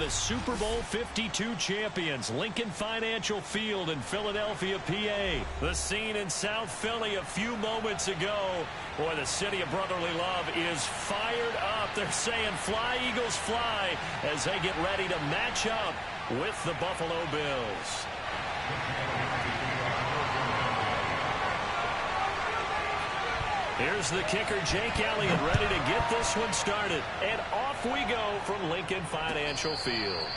the Super Bowl 52 champions, Lincoln Financial Field in Philadelphia, PA. The scene in South Philly a few moments ago. Boy, the city of brotherly love is fired up. They're saying fly, Eagles, fly, as they get ready to match up with the Buffalo Bills. Here's the kicker, Jake Elliott, ready to get this one started. And off we go from Lincoln Financial Field.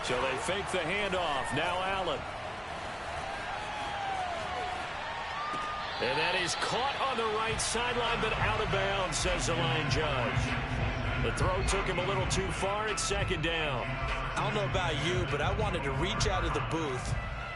So they fake the handoff. Now Allen. And that is caught on the right sideline, but out of bounds, says the line judge. The throw took him a little too far. It's second down. I don't know about you, but I wanted to reach out of the booth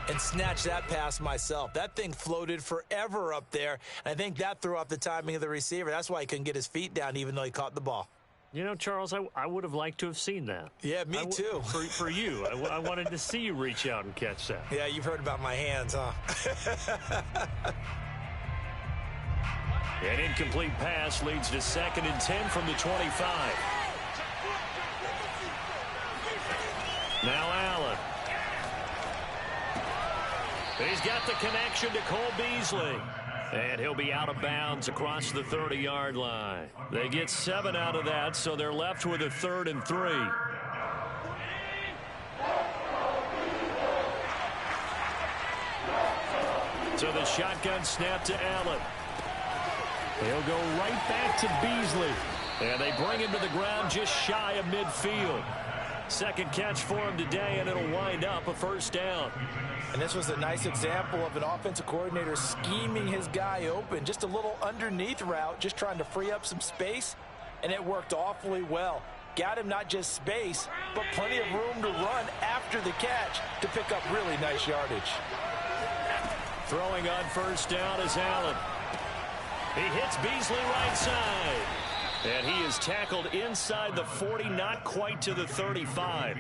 and snatch that pass myself. That thing floated forever up there. And I think that threw off the timing of the receiver. That's why he couldn't get his feet down, even though he caught the ball. You know, Charles, I would have liked to have seen that. Yeah, me too. For you. I wanted to see you reach out and catch that. Yeah, you've heard about my hands, huh? An incomplete pass leads to 2nd and 10 from the 25. Now Allen. He's got the connection to Cole Beasley. And he'll be out of bounds across the 30-yard line. They get 7 out of that, so they're left with a 3rd and 3. So the shotgun snap to Allen. He'll go right back to Beasley. And they bring him to the ground just shy of midfield. Second catch for him today, and it'll wind up a 1st down. And this was a nice example of an offensive coordinator scheming his guy open. Just a little underneath route, just trying to free up some space, and it worked awfully well. Got him not just space, but plenty of room to run after the catch to pick up really nice yardage. Throwing on 1st down is Allen. He hits Beasley right side. And he is tackled inside the 40, not quite to the 35.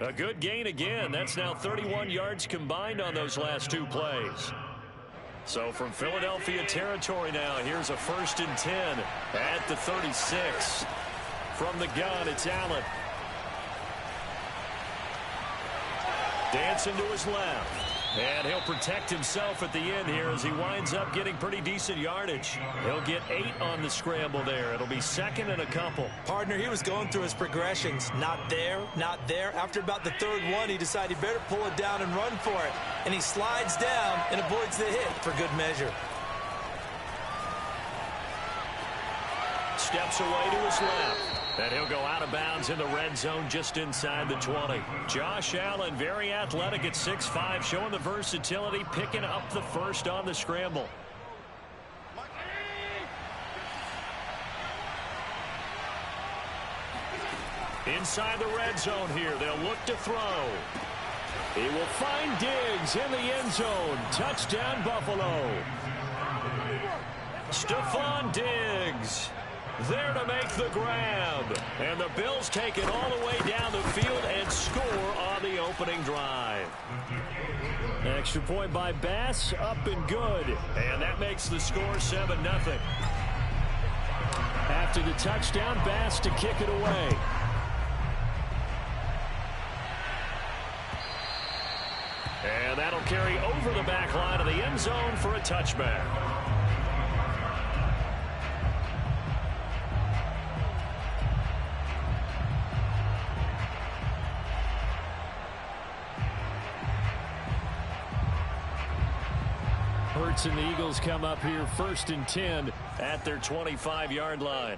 A good gain again. That's now 31 yards combined on those last 2 plays. So from Philadelphia territory now, here's a 1st and 10 at the 36. From the gun, it's Allen. Dancing to his left. And he'll protect himself at the end here as he winds up getting pretty decent yardage. He'll get 8 on the scramble there. It'll be 2nd and a couple. Partner, he was going through his progressions. Not there, not there. After about the 3rd one, he decided he better pull it down and run for it. And he slides down and avoids the hit for good measure. Steps away to his left. And he'll go out of bounds in the red zone just inside the 20. Josh Allen, very athletic at 6'5", showing the versatility, picking up the 1st on the scramble. Inside the red zone here, they'll look to throw. He will find Diggs in the end zone. Touchdown, Buffalo. Stephon Diggs there to make the grab. And the Bills take it all the way down the field and score on the opening drive. Extra point by Bass, up and good. And that makes the score 7-0. After the touchdown, Bass to kick it away. And that'll carry over the back line of the end zone for a touchback. Hurts and the Eagles come up here 1st and 10 at their 25-yard line.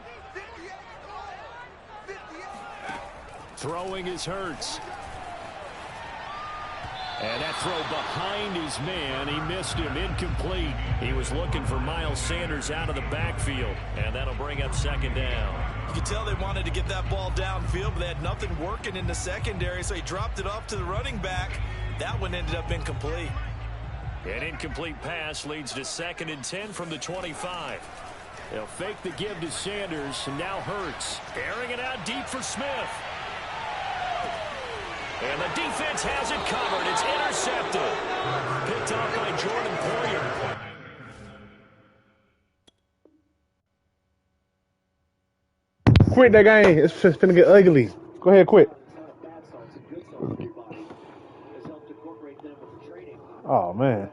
Throwing is Hurts. And that throw behind his man, he missed him, incomplete. He was looking for Miles Sanders out of the backfield, and that'll bring up second down. You can tell they wanted to get that ball downfield, but they had nothing working in the secondary, so he dropped it off to the running back. That one ended up incomplete. An incomplete pass leads to 2nd and 10 from the 25. They'll fake the give to Sanders, and now Hurts. Airing it out deep for Smith. And the defense has it covered. It's intercepted. Picked off by Jordan Poyer. Quit that game. It's just finna get ugly. Go ahead, quit. Oh, man.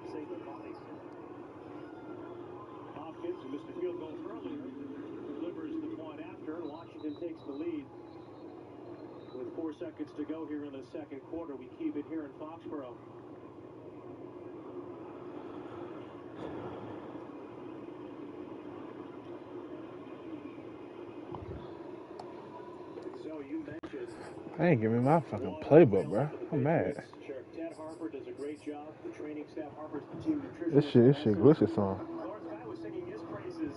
With 4 seconds to go here in the second quarter, we keep it here in Foxborough. So you mentioned I ain't giving me my fucking playbook, bro. I'm mad. Sheriff Ted Harper does a great job. The training staff, Harper's the team nutritionist. This shit glitches on. Lawrence Guy was singing his praises.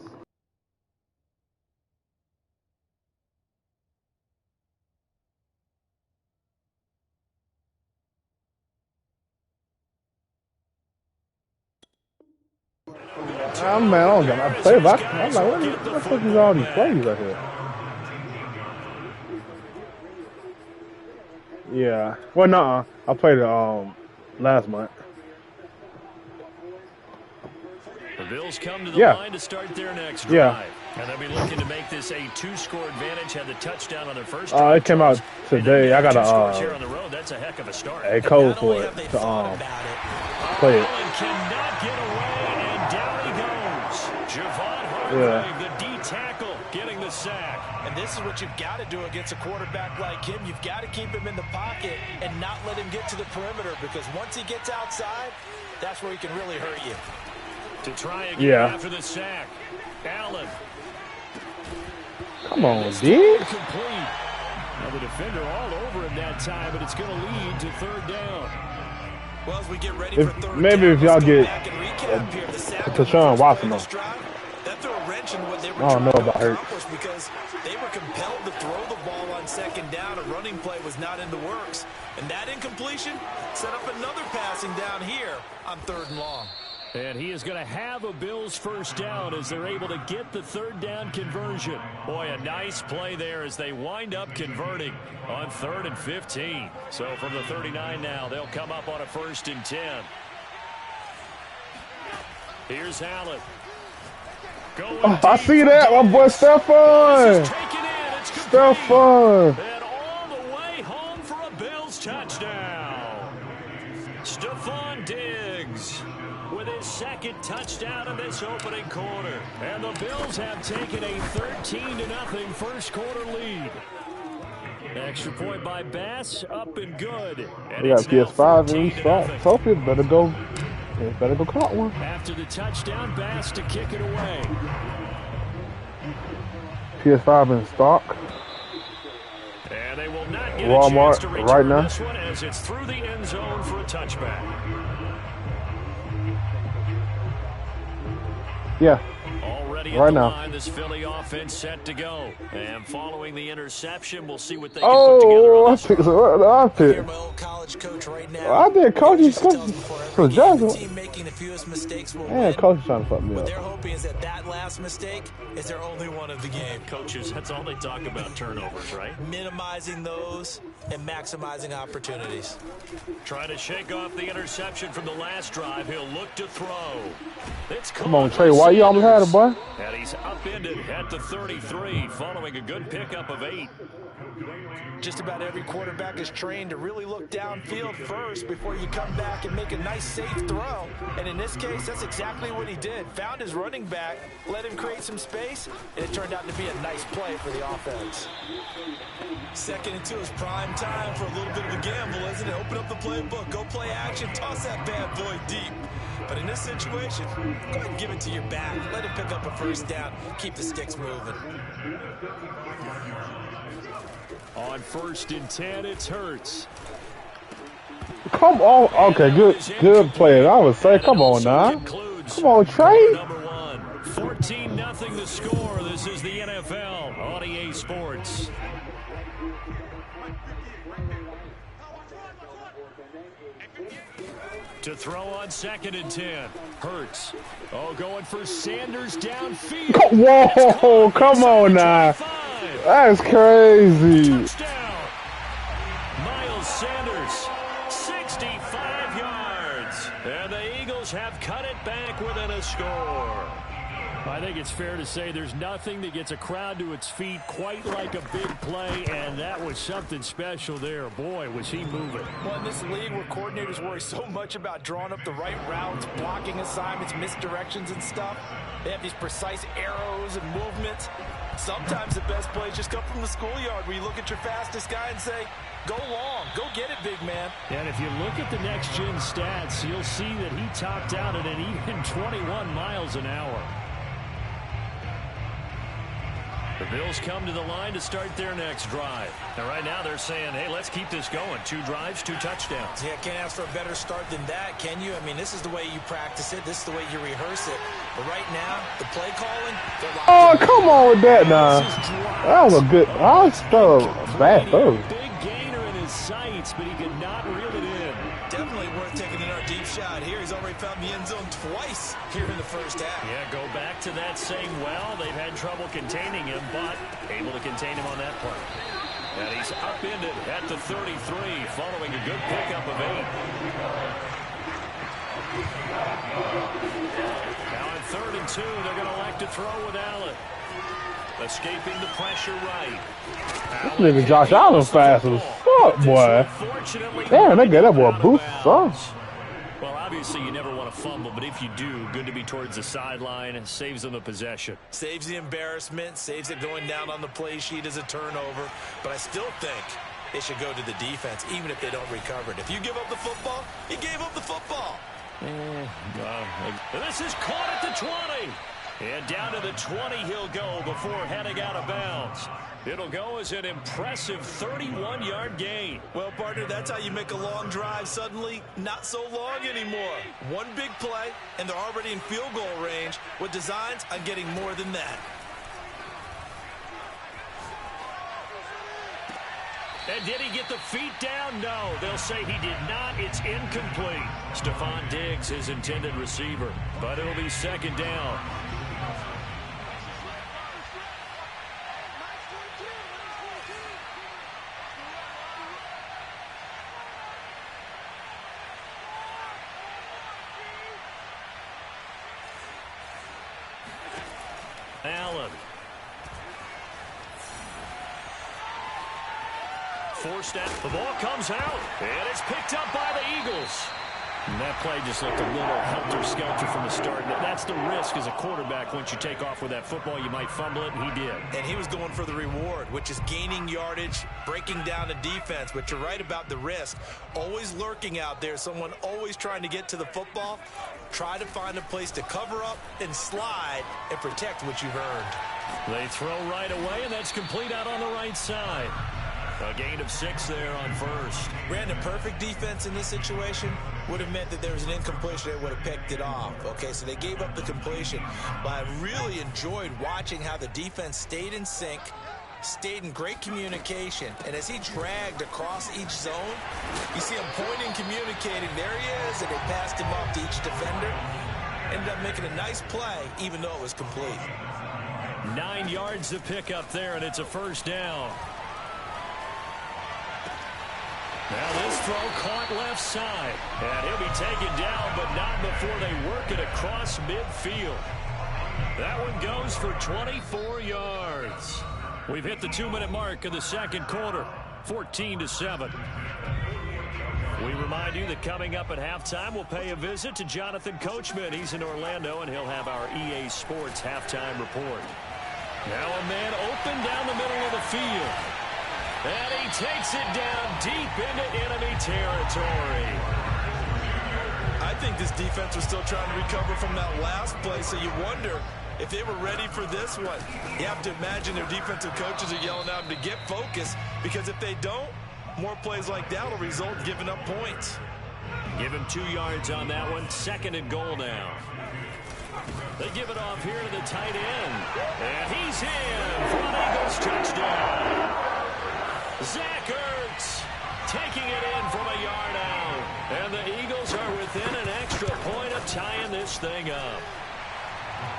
I'm mad. I don't got my playbook. I'm like, what the fuck is all these plays right here? Yeah. Well, no, I played it last month. The Bills come to the line to start their next drive. And they'll be looking to make this a 2-score advantage. Had the touchdown on their first drive. It came out today. I got here on the road. That's a heck of a start. A code for it to play it. Cannot get away, and down he goes. Javon Hargrave, the D tackle, getting the sack. And this is what you've got to do against a quarterback like him. You've got to keep him in the pocket and not let him get to the perimeter, because once he gets outside, that's where he can really hurt you. To try again after the sack. Allen. Come on, D. Now the defender all over him that time, but it's going to lead to 3rd down. Well, as we get ready for 3rd maybe down, if y'all get Deshaun Watson on. That threw a wrench in what they were I don't know trying to about her. accomplish, because they were compelled to throw the ball on 2nd down. A running play was not in the works. And that incompletion set up another passing down here on 3rd and long. And he is going to have a Bills 1st down as they're able to get the 3rd down conversion. Boy, a nice play there as they wind up converting on 3rd and 15. So from the 39 now, they'll come up on a 1st and 10. Here's Allen. I see that, my boy Stephon. Stephon. And all the way home for a Bills touchdown. Stephon Diggs with his 2nd touchdown in this opening quarter. And the Bills have taken a 13-0 first quarter lead. Extra point by Bass, up and good. And we got PS5 and we start. Sophie better go caught one. After the touchdown, Bass to kick it away. PS5 in stock. And they will not get Walmart a chance to return right now. This one as it's through the end zone for a touchback. Yeah. Already at right the now. line, this Philly offense set to go. And following the interception, we'll see what they can put together on this I My old college coach right now. I did coaches for Jackson. Team making the fewest mistakes will Man, win. coach is trying to fuck me What up. they're hoping is that last mistake is their only one of the game. Coaches, that's all they talk about, turnovers, right? Minimizing those and maximizing opportunities. Trying to shake off the interception from the last drive. He'll look to throw. It's Come on, Trey. Why you almost had it, boy? And he's upended at the 33, following a good pickup of 8. Just about every quarterback is trained to really look downfield first before you come back and make a nice, safe throw. And in this case, that's exactly what he did. Found his running back, let him create some space, and it turned out to be a nice play for the offense. 2nd and 2 is prime time for a little bit of a gamble, isn't it? Open up the playbook, go play action, toss that bad boy deep. But in this situation, go ahead and give it to your back. Let him pick up a 1st down. Keep the sticks moving. On 1st and 10, it's Hurts. Come on. Okay, good play. I would say, come on now. Come on, Trey. Number 1. 14-0 the score. This is the NFL on EA Sports. To throw on 2nd and 10. Hurts. Oh, going for Sanders downfield. Whoa, come on now. That's crazy. Touchdown. Miles Sanders, 65 yards. And the Eagles have cut it back within a score. I think it's fair to say there's nothing that gets a crowd to its feet quite like a big play, and that was something special there. Boy, was he moving. Well, in this league where coordinators worry so much about drawing up the right routes, blocking assignments, misdirections and stuff, they have these precise arrows and movements. Sometimes the best plays just come from the schoolyard where you look at your fastest guy and say, go long, go get it, big man. And if you look at the next-gen stats, you'll see that he topped out at an even 21 miles an hour. The Bills come to the line to start their next drive. And right now they're saying, hey, let's keep this going. 2 drives, 2 touchdowns. Yeah, can't ask for a better start than that, can you? I mean, this is the way you practice it. This is the way you rehearse it. But right now, the play calling, they're locked in. Oh, come on with that now. That was a good. I was still bad throw. Big gainer in his sights, but he could not reel it in. Definitely worth taking another deep shot here. He's already found the end zone twice here in the first half. Yeah, go back to that same well. They've had trouble containing him, but able to contain him on that play. And he's upended at the 33 following a good pickup of 8. Now on 3rd and 2, they're going to elect to throw with Allen. Escaping the pressure right. This nigga Josh Allen fast as fuck, boy. Damn, they got that boy a boost, son. Well, obviously you never want to fumble, but if you do, good to be towards the sideline and saves them the possession. Saves the embarrassment, saves it going down on the play sheet as a turnover. But I still think it should go to the defense, even if they don't recover it. If you give up the football, you gave up the football. This is caught at the 20. And down to the 20 he'll go before heading out of bounds. It'll go as an impressive 31-yard gain. Well, partner, that's how you make a long drive suddenly not so long anymore. One big play, and they're already in field goal range with designs on getting more than that. And did he get the feet down? No, they'll say he did not. It's incomplete. Stephon Diggs, his intended receiver. But it'll be 2nd down. Allen. Forced out. The ball comes out, and it's picked up by the Eagles. And that play just looked a little helter-skelter from the start. That's the risk as a quarterback. Once you take off with that football, you might fumble it, and he did. And he was going for the reward, which is gaining yardage, breaking down the defense. But you're right about the risk. Always lurking out there, someone always trying to get to the football. Try to find a place to cover up and slide and protect what you've earned. They throw right away, and that's complete out on the right side. A gain of 6 there on 1st. Brandon, perfect defense in this situation would have meant that there was an incompletion that would have picked it off. Okay, so they gave up the completion. But I really enjoyed watching how the defense stayed in sync, stayed in great communication, and as he dragged across each zone, you see him pointing, communicating. There he is, and they passed him off to each defender. Ended up making a nice play, even though it was complete. 9 yards to pick up there, and it's a 1st down. Now this throw caught left side. And he'll be taken down, but not before they work it across midfield. That one goes for 24 yards. We've hit the 2-minute mark of the 2nd quarter, 14-7. We remind you that coming up at halftime, we'll pay a visit to Jonathan Coachman. He's in Orlando, and he'll have our EA Sports halftime report. Now a man open down the middle of the field. And he takes it down deep into enemy territory. I think this defense was still trying to recover from that last play, so you wonder if they were ready for this one. You have to imagine their defensive coaches are yelling at them to get focused, because if they don't, more plays like that will result in giving up points. Give him 2 yards on that one. 2nd and goal now. They give it off here to the tight end. And he's in for an Eagles touchdown. Zach Ertz taking it in from a yard out. And the Eagles are within an extra point of tying this thing up.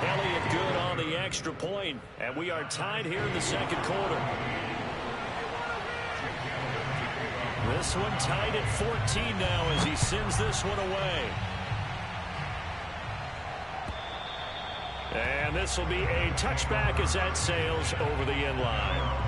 Elliott good on the extra point. And we are tied here in the 2nd quarter. This one tied at 14 now as he sends this one away. And this will be a touchback as that sails over the end line.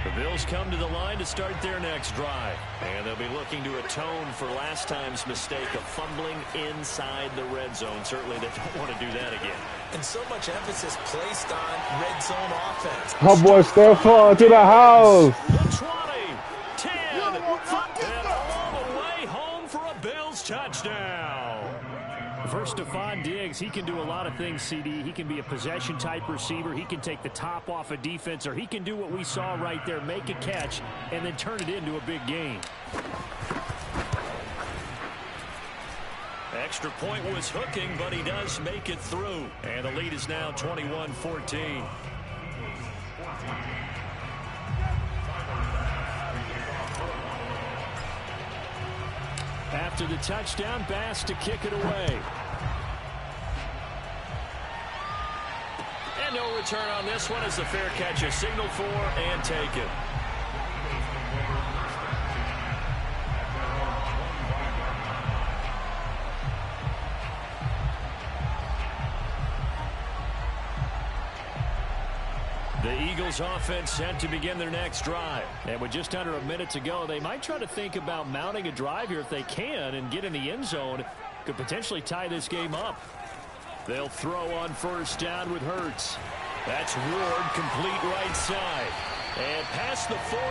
The Bills come to the line to start their next drive. And they'll be looking to atone for last time's mistake of fumbling inside the red zone. Certainly they don't want to do that again. And so much emphasis placed on red zone offense. Oh boy, Stephon to the house. The 20, 10, and all the way home for a Bills touchdown. First, Stephon Diggs, he can do a lot of things, CD. He can be a possession-type receiver. He can take the top off a defense, or he can do what we saw right there, make a catch, and then turn it into a big game. Extra point was hooking, but he does make it through. And the lead is now 21-14. After the touchdown, Bass to kick it away. And no return on this one as the fair catch is signaled for and taken. The Eagles offense set to begin their next drive. And with just under a minute to go, they might try to think about mounting a drive here if they can and get in the end zone. Could potentially tie this game up. They'll throw on 1st down with Hurts. That's Ward, complete right side. And past the 40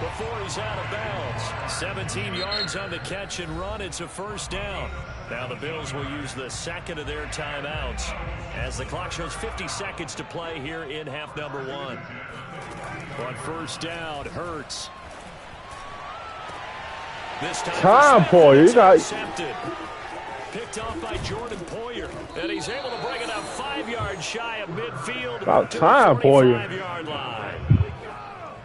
before he's out of bounds. 17 yards on the catch and run. It's a 1st down. Now the Bills will use the 2nd of their timeouts as the clock shows 50 seconds to play here in half number 1. On 1st down, Hurts. This time, Poyer. You got intercepted. Picked off by Jordan Poyer. And he's able to bring it up 5 yards shy of midfield. About time, Poyer. 25-yard line.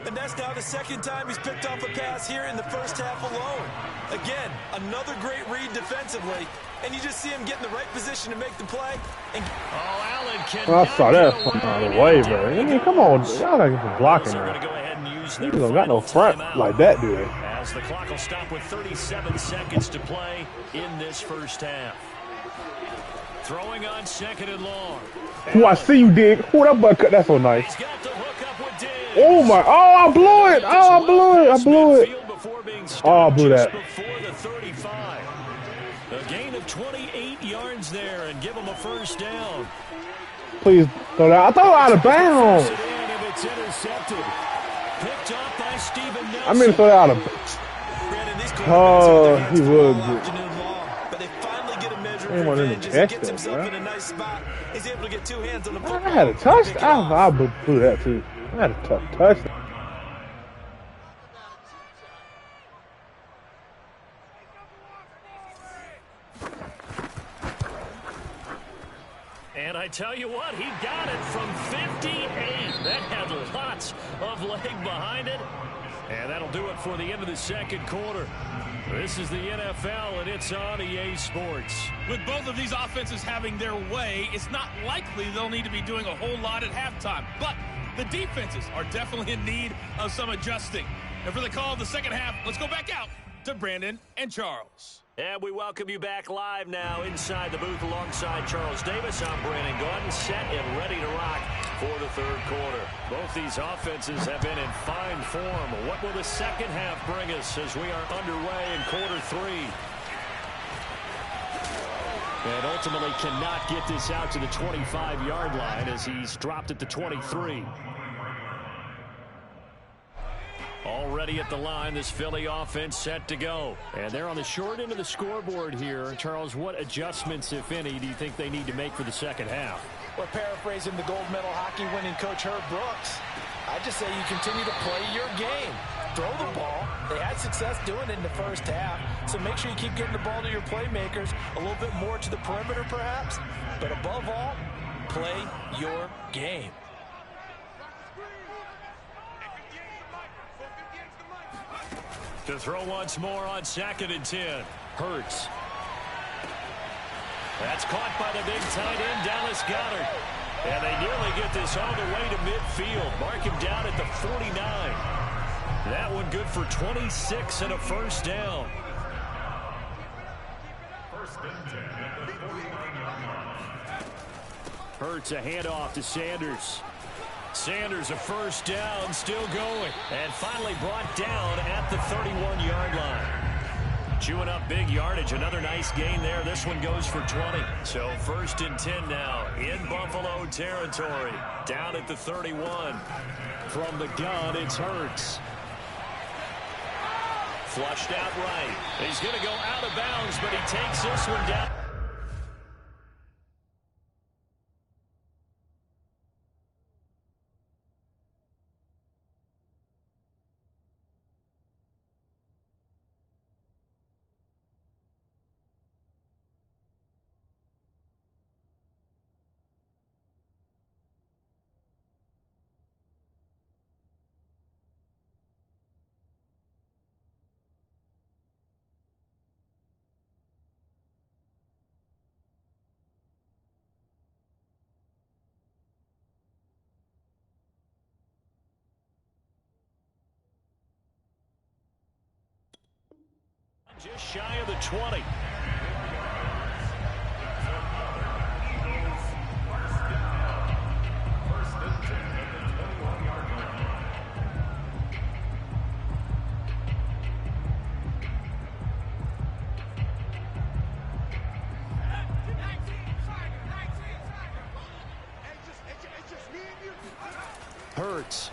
And that's now the 2nd time he's picked off a pass here in the 1st half alone. Again, another great read defensively. And you just see him get in the right position to make the play. And Allen I saw that from out of the way, man. I mean, come on. Y'all gotta get some blocking They're there. going to go ahead and use They their don't got no front timeout. like that, do they? As the clock will stop with 37 seconds to play in this 1st half. Throwing on 2nd and long. Oh, I see you, Dig. Oh, that butt cut. That's so nice. He's got the hook up with Diggs. Oh, my. Oh, I blew it. Oh, I blew it. I blew it. Oh, I blew that. Before the 35. A gain of 28 yards there and give him a 1st down. Please throw that. I thought it was out of bounds. It's intercepted. Picked off by Steven Nelson. I mean to throw that out of Oh, he would. But they finally get a measure He of wanted revenge to as he catch gets that, himself bro. in a nice spot. He's able to get 2 hands on the I football. had a touchdown. I blew that, too. I had a tough touchdown. And I tell you what, he got it from 58. That had lots of leg behind it. And that'll do it for the end of the 2nd quarter. This is the NFL, and it's on EA Sports. With both of these offenses having their way, it's not likely they'll need to be doing a whole lot at halftime. But the defenses are definitely in need of some adjusting. And for the call of the 2nd half, let's go back out to Brandon and Charles. And we welcome you back live now inside the booth alongside Charles Davis. I'm Brandon Gordon, set and ready to rock for the 3rd quarter. Both these offenses have been in fine form. What will the 2nd half bring us as we are underway in quarter 3? And ultimately cannot get this out to the 25-yard line as he's dropped at the 23. Already at the line, this Philly offense set to go. And they're on the short end of the scoreboard here. Charles, what adjustments, if any, do you think they need to make for the second half? Well, paraphrasing the gold medal hockey winning coach Herb Brooks, I just say you continue to play your game. Throw the ball. They had success doing it in the first half, so make sure you keep getting the ball to your playmakers, a little bit more to the perimeter perhaps, but above all, play your game. To throw once more on 2nd and 10. Hurts. That's caught by the big tight end, Dallas Goedert. And they nearly get this all the way to midfield. Mark him down at the 49. That one good for 26 and a first down. Hurts a handoff to Sanders. Sanders a first down, still going. And finally brought down at the 31-yard line. Chewing up big yardage. Another nice gain there. This one goes for 20. So 1st and 10 now in Buffalo territory. Down at the 31. From the gun, it's Hurts. Flushed out right. He's going to go out of bounds, but he takes this one down. Just shy of the 20. Hurts.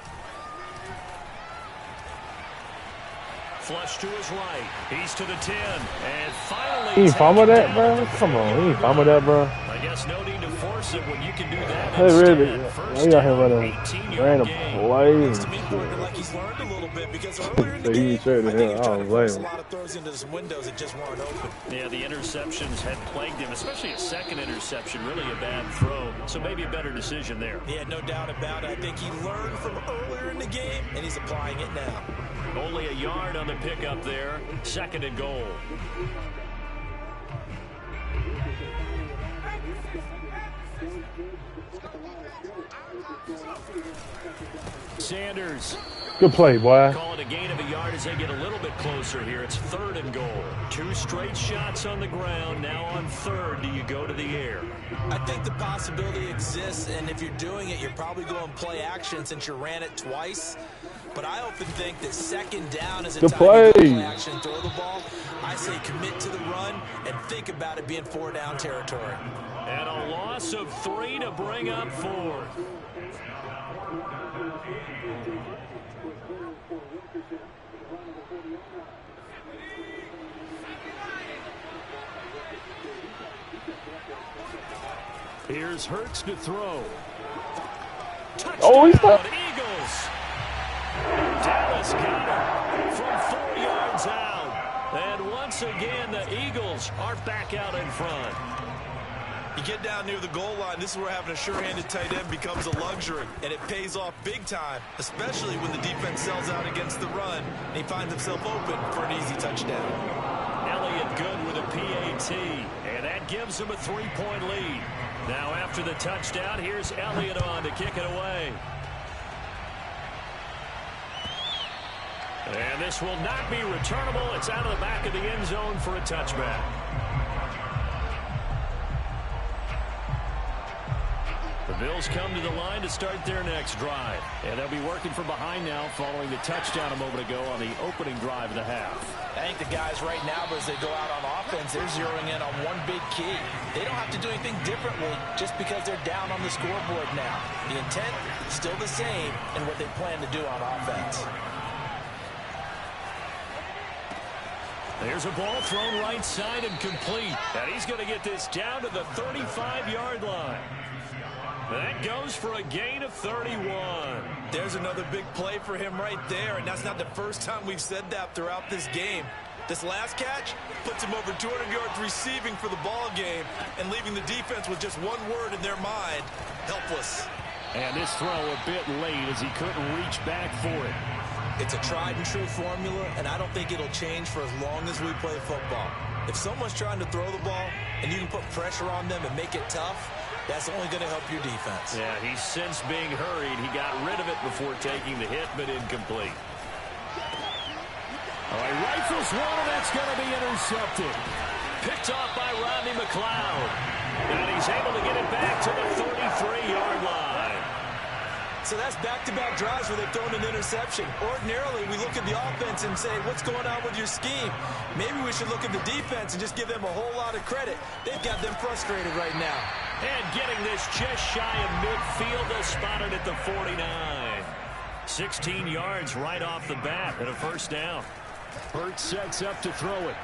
Flush to his right. He's to the 10. And finally, he ain't fumble that, bro? Come on, he ain't fumble that, bro. I guess no need to force it when you can do that. Hey, really? We got him running random plays. To me, partner, like he's learned a little bit because earlier in the So he game, straight I to think him. he I tried to don't force a blame him. lot of throws into some windows that just weren't open. Yeah, the interceptions had plagued him, especially a second interception, really a bad throw. So maybe a better decision there. Yeah, no doubt about it. I think he learned from earlier in the game, and he's applying it now. Only a yard on the pickup there. 2nd and goal. Sanders. Good play, boy. Call it a gain of a yard as they get a little bit closer here. It's 3rd and goal. 2 straight shots on the ground. Now on 3rd, do you go to the air? I think the possibility exists, and if you're doing it, you're probably going play action since you ran it twice. But I often think that 2nd down is a time to go play action and throw the ball. I say commit to the run and think about it being 4-down territory. And a loss of 3 to bring up 4th. Here's Hurts to throw. Touchdown, Eagles. Dallas Goedert from 4 yards out. And once again, the Eagles are back out in front. You get down near the goal line, this is where having a sure-handed tight end becomes a luxury, and it pays off big time, especially when the defense sells out against the run, and he finds himself open for an easy touchdown. Elliott good with a PAT, and that gives him a 3-point lead. Now after the touchdown, here's Elliott on to kick it away. And this will not be returnable. It's out of the back of the end zone for a touchback. The Bills come to the line to start their next drive. And they'll be working from behind now following the touchdown a moment ago on the opening drive of the half. I think the guys right now, as they go out on offense, they're zeroing in on one big key. They don't have to do anything differently just because they're down on the scoreboard now. The intent is still the same in what they plan to do on offense. There's a ball thrown right side and complete. And he's going to get this down to the 35-yard line. That goes for a gain of 31. There's another big play for him right there, and that's not the first time we've said that throughout this game. This last catch puts him over 200 yards receiving for the ball game and leaving the defense with just one word in their mind: helpless. And this throw a bit late as he couldn't reach back for it. It's a tried and true formula, and I don't think it'll change for as long as we play football. If someone's trying to throw the ball and you can put pressure on them and make it tough, that's only going to help your defense. Yeah, he's since being hurried. He got rid of it before taking the hit, but incomplete. All right, rifles one, and that's going to be intercepted. Picked off by Rodney McLeod. And he's able to get it back to the 33-yard line. So that's back-to-back drives where they've thrown an interception. Ordinarily, we look at the offense and say, what's going on with your scheme? Maybe we should look at the defense and just give them a whole lot of credit. They've got them frustrated right now. And getting this just shy of midfield, they spotted at the 49. 16 yards right off the bat and a first down. Hurt sets up to throw it.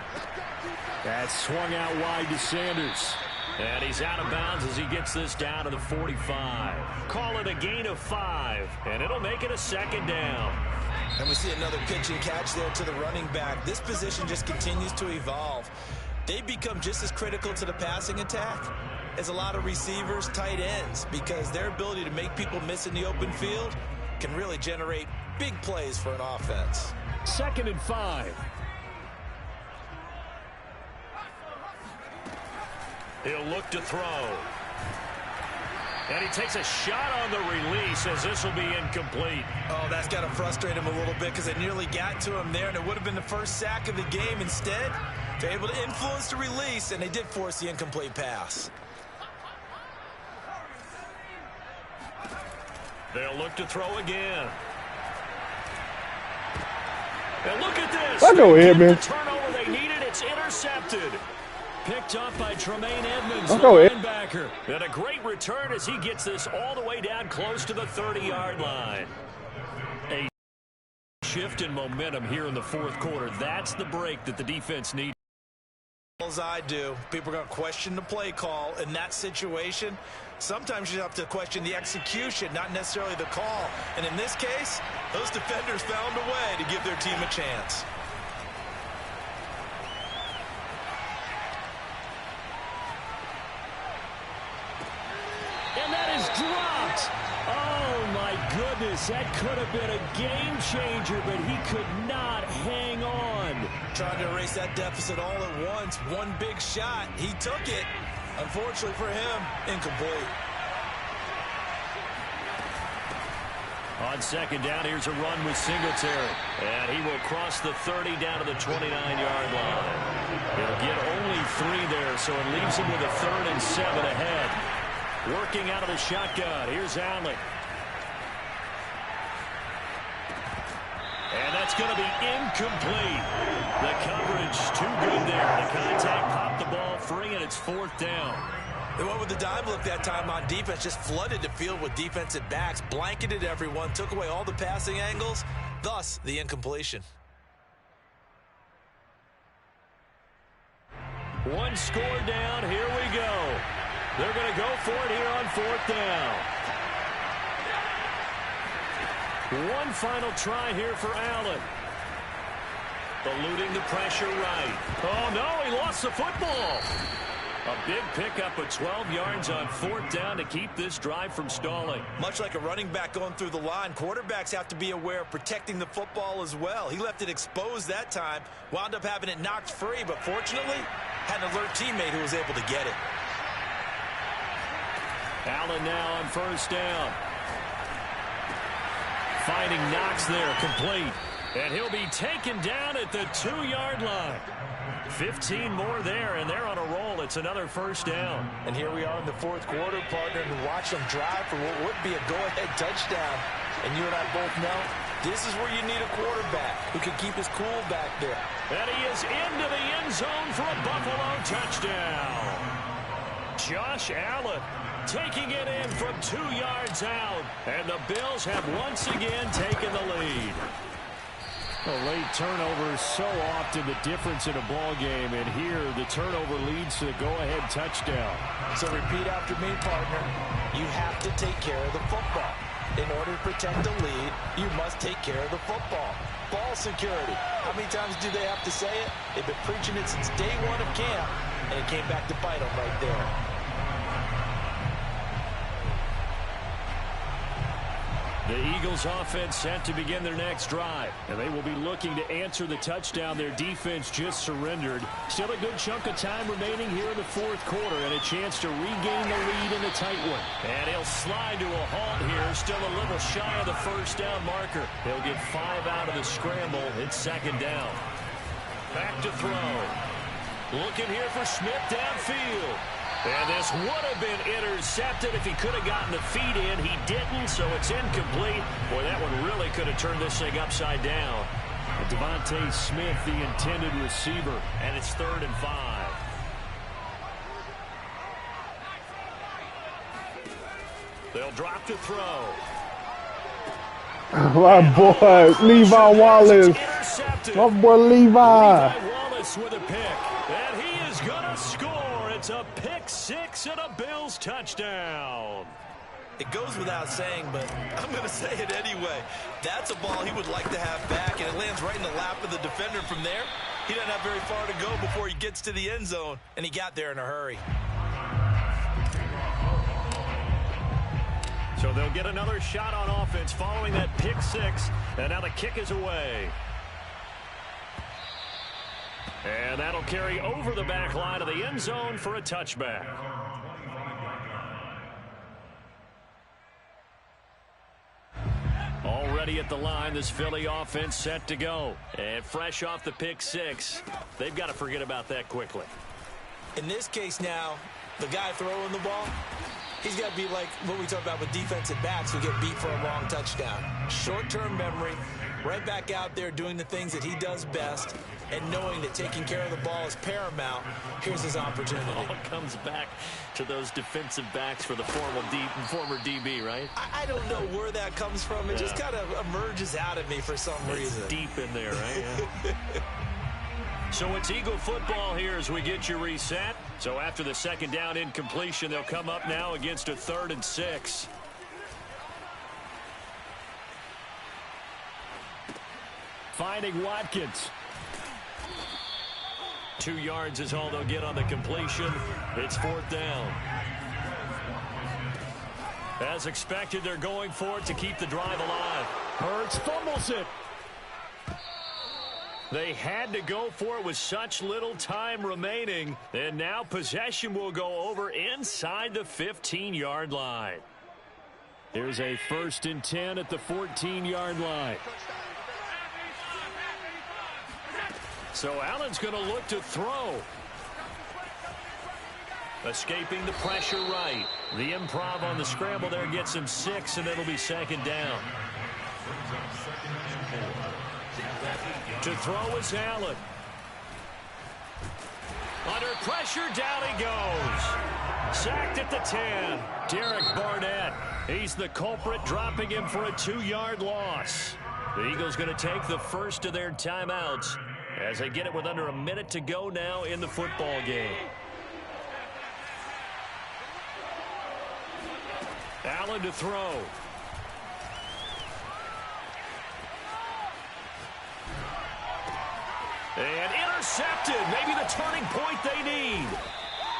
That's swung out wide to Sanders. And he's out of bounds as he gets this down to the 45. Call it a gain of 5, and it'll make it a second down. And we see another pitch and catch there to the running back. This position just continues to evolve. They become just as critical to the passing attack as a lot of receivers, tight ends, because their ability to make people miss in the open field can really generate big plays for an offense. 2nd and 5. He'll look to throw. And he takes a shot on the release as this will be incomplete. Oh, that's got to frustrate him a little bit because they nearly got to him there, and it would have been the first sack of the game. Instead, they're able to influence the release, and they did force the incomplete pass. They'll look to throw again. And look at this. I go ahead, man. The turnover they needed, it's intercepted. Picked up by Tremaine Edmonds, the linebacker. And a great return as he gets this all the way down close to the 30-yard line. A shift in momentum here in the fourth quarter. That's the break that the defense needs. As I do, people are going to question the play call in that situation. Sometimes you have to question the execution, not necessarily the call. And in this case, those defenders found a way to give their team a chance. And that is dropped. Oh, my goodness. That could have been a game changer, but he could not hang on. Trying to erase that deficit all at once. One big shot. He took it. Unfortunately for him, incomplete. On second down, here's a run with Singletary. And he will cross the 30 down to the 29-yard line. He'll get only 3 there, so it leaves him with a 3rd and 7 ahead. Working out of the shotgun. Here's Allen. And that's going to be incomplete. The coverage too good there. The contact popped the ball free, and it's 4th down. They went with the dime look that time on defense, just flooded the field with defensive backs, blanketed everyone, took away all the passing angles, thus the incompletion. One score down. Here we go. They're going to go for it here on 4th down. One final try here for Allen. Eluding the pressure right. Oh, no, he lost the football. A big pickup of 12 yards on 4th down to keep this drive from stalling. Much like a running back going through the line, quarterbacks have to be aware of protecting the football as well. He left it exposed that time, wound up having it knocked free, but fortunately, had an alert teammate who was able to get it. Allen now on 1st down. Finding Knox there, complete. And he'll be taken down at the 2-yard line. 15 more there, and they're on a roll. It's another 1st down. And here we are in the 4th quarter, partner, and watch them drive for what would be a go-ahead touchdown. And you and I both know this is where you need a quarterback who can keep his cool back there. And he is into the end zone for a Buffalo touchdown. Josh Allen taking it in from 2 yards out. And the Bills have once again taken the lead. Well, late turnovers so often the difference in a ball game, and here the turnover leads to the go-ahead touchdown. So repeat after me, partner. You have to take care of the football. In order to protect the lead, you must take care of the football. Ball security. How many times do they have to say it? They've been preaching it since day one of camp, and it came back to bite them right there. The Eagles offense set to begin their next drive, and they will be looking to answer the touchdown their defense just surrendered. Still a good chunk of time remaining here in the fourth quarter, and a chance to regain the lead in a tight one. And he'll slide to a halt here, still a little shy of the first down marker. He'll get 5 out of the scramble. It's second down. Back to throw. Looking here for Smith downfield. And this would have been intercepted if he could have gotten the feet in. He didn't, so it's incomplete. Boy, that one really could have turned this thing upside down. And Devontae Smith, the intended receiver. And it's 3rd and 5. They'll drop to throw. My boy, Levi Wallace. My boy, Levi. Wallace with a pick. And he is going to score. It's a pick 6 and a Bills touchdown. It goes without saying, but I'm going to say it anyway. That's a ball he would like to have back, and it lands right in the lap of the defender from there. He doesn't have very far to go before he gets to the end zone, and he got there in a hurry. So they'll get another shot on offense following that pick 6, and now the kick is away. And that'll carry over the back line of the end zone for a touchback. Already at the line, this Philly offense set to go. And fresh off the pick 6, they've got to forget about that quickly. In this case now, the guy throwing the ball, he's got to be like what we talk about with defensive backs who get beat for a long touchdown. Short-term memory, right back out there doing the things that he does best, and knowing that taking care of the ball is paramount. Here's his opportunity. It all comes back to those defensive backs for the former DB, right? I don't know where that comes from. It just kind of emerges out of me for some reason. It's deep in there, right? Yeah. So it's Eagle football here as we get you reset. So after the second down incompletion, they'll come up now against a 3rd and 6. Finding Watkins. 2 yards is all they'll get on the completion. It's 4th down. As expected, they're going for it to keep the drive alive. Hurts fumbles it. They had to go for it with such little time remaining. And now possession will go over inside the 15-yard line. Here's a 1st and 10 at the 14-yard line. So Allen's going to look to throw. Escaping the pressure right. The improv on the scramble there gets him 6, and it'll be 2nd down. To throw is Allen. Under pressure, down he goes. Sacked at the 10. Derek Barnett. He's the culprit, dropping him for a 2-yard loss. The Eagles going to take the first of their timeouts as they get it with under a minute to go now in the football game. Allen to throw. And intercepted. Maybe the turning point they need.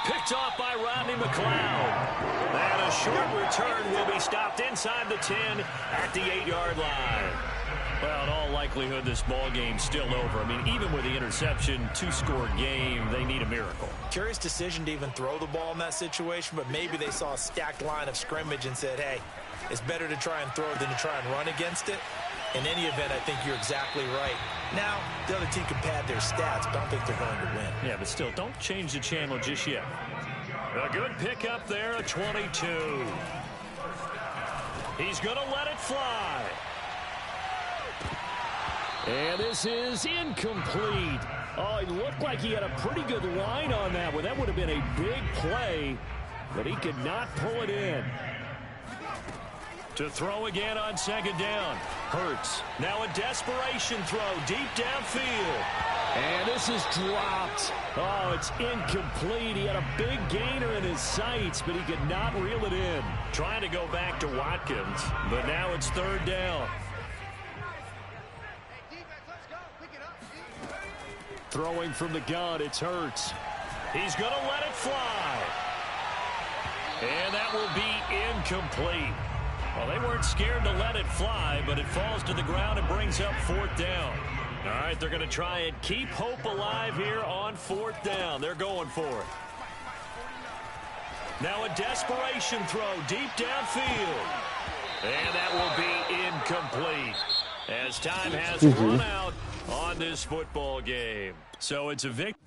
Picked off by Rodney McLeod. And a short return will be stopped inside the 10 at the 8-yard line. Well, in all likelihood, this ball game's still over. I mean, even with the interception, 2-score game, they need a miracle. Curious decision to even throw the ball in that situation, but maybe they saw a stacked line of scrimmage and said, hey, it's better to try and throw than to try and run against it. In any event, I think you're exactly right. Now, the other team can pad their stats, but I don't think they're going to win. Yeah, but still, don't change the channel just yet. A good pickup there, a 22. He's going to let it fly. And this is incomplete. Oh, it looked like he had a pretty good line on that one. That would have been a big play, but he could not pull it in. To throw again on second down. Hurts. Now a desperation throw deep downfield. And this is dropped. Oh, it's incomplete. He had a big gainer in his sights, but he could not reel it in. Trying to go back to Watkins, but now it's third down. Throwing from the gun, it's Hurts. He's going to let it fly. And that will be incomplete. Well, they weren't scared to let it fly, but it falls to the ground and brings up fourth down. All right, they're going to try and keep hope alive here on fourth down. They're going for it. Now a desperation throw deep downfield. And that will be incomplete as time has run out on this football game. So it's a victory.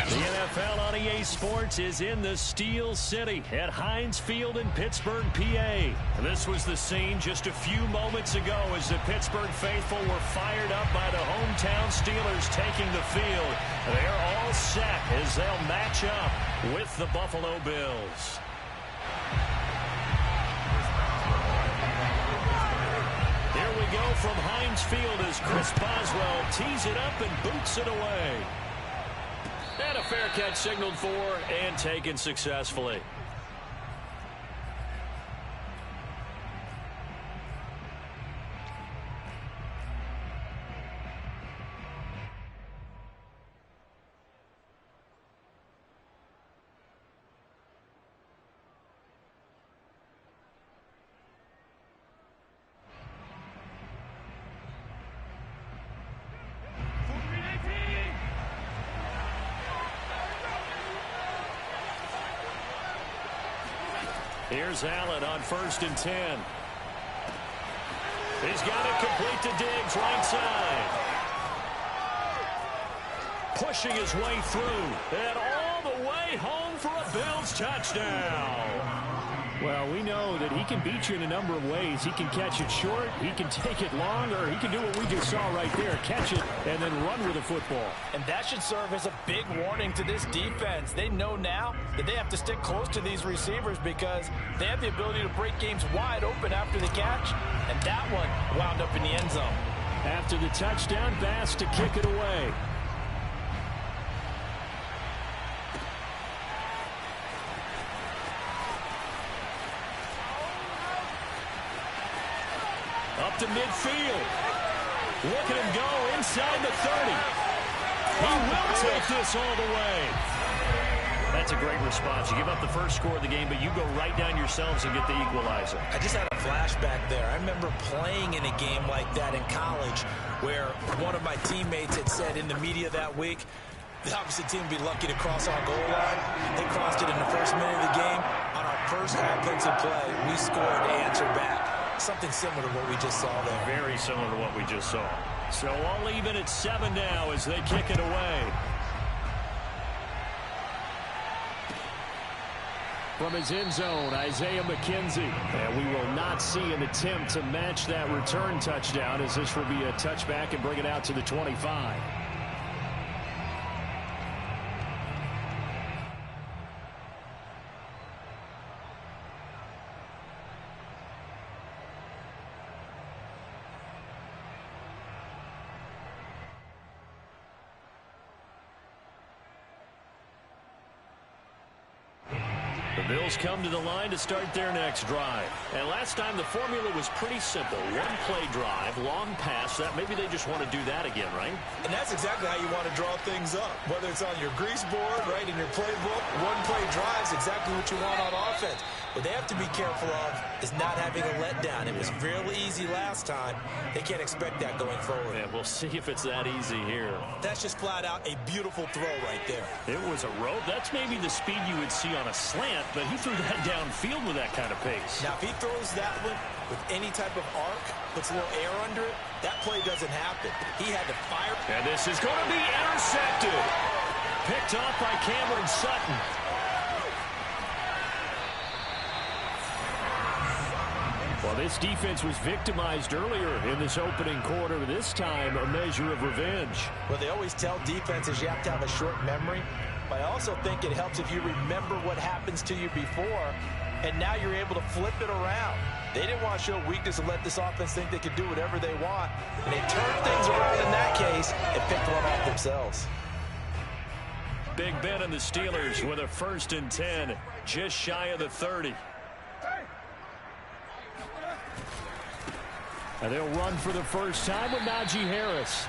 The NFL on EA Sports is in the Steel City at Heinz Field in Pittsburgh, PA. This was the scene just a few moments ago as the Pittsburgh faithful were fired up by the hometown Steelers taking the field. They're all set as they'll match up with the Buffalo Bills. Here we go from Heinz Field as Chris Boswell tees it up and boots it away. And a fair catch signaled for and taken successfully. Here's Allen on 1st and 10. He's got it complete to Diggs, right side. Pushing his way through. And all the way home for a Bills touchdown. Well, we know that he can beat you in a number of ways. He can catch it short, he can take it long, or he can do what we just saw right there, catch it and then run with the football. And that should serve as a big warning to this defense. They know now that they have to stick close to these receivers because they have the ability to break games wide open after the catch, and that one wound up in the end zone. After the touchdown, Bass to kick it away. Up to midfield. Look at him go inside the 30. He will take this all the way. That's a great response. You give up the first score of the game, but you go right down yourselves and get the equalizer. I just had a flashback there. I remember playing in a game like that in college where one of my teammates had said in the media that week, the opposite team would be lucky to cross our goal line. They crossed it in the first minute of the game. On our first offensive play, we scored to answer back. Something similar to what we just saw there. Very similar to what we just saw. So all even at 7 now as they kick it away. From his end zone, Isaiah McKenzie. And we will not see an attempt to match that return touchdown as this will be a touchback and bring it out to the 25. The Bills come to the line to start their next drive. And last time the formula was pretty simple. One play drive, long pass. That maybe they just want to do that again, right? And that's exactly how you want to draw things up. Whether it's on your grease board, right, in your playbook, one play drive is exactly what you want on offense. What they have to be careful of is not having a letdown. It was really easy last time. They can't expect that going forward. Yeah, we'll see if it's that easy here. That's just flat out a beautiful throw right there. It was a rope. That's maybe the speed you would see on a slant, but he threw that downfield with that kind of pace. Now, if he throws that one with any type of arc, puts a little air under it, that play doesn't happen. He had to fire. And this is going to be intercepted. Picked off by Cameron Sutton. Well, this defense was victimized earlier in this opening quarter. This time, a measure of revenge. Well, they always tell defenses you have to have a short memory. But I also think it helps if you remember what happens to you before, and now you're able to flip it around. They didn't want to show weakness and let this offense think they could do whatever they want. And they turned things around in that case and picked one off themselves. Big Ben and the Steelers with a 1st and 10, just shy of the 30. And they'll run for the first time with Najee Harris.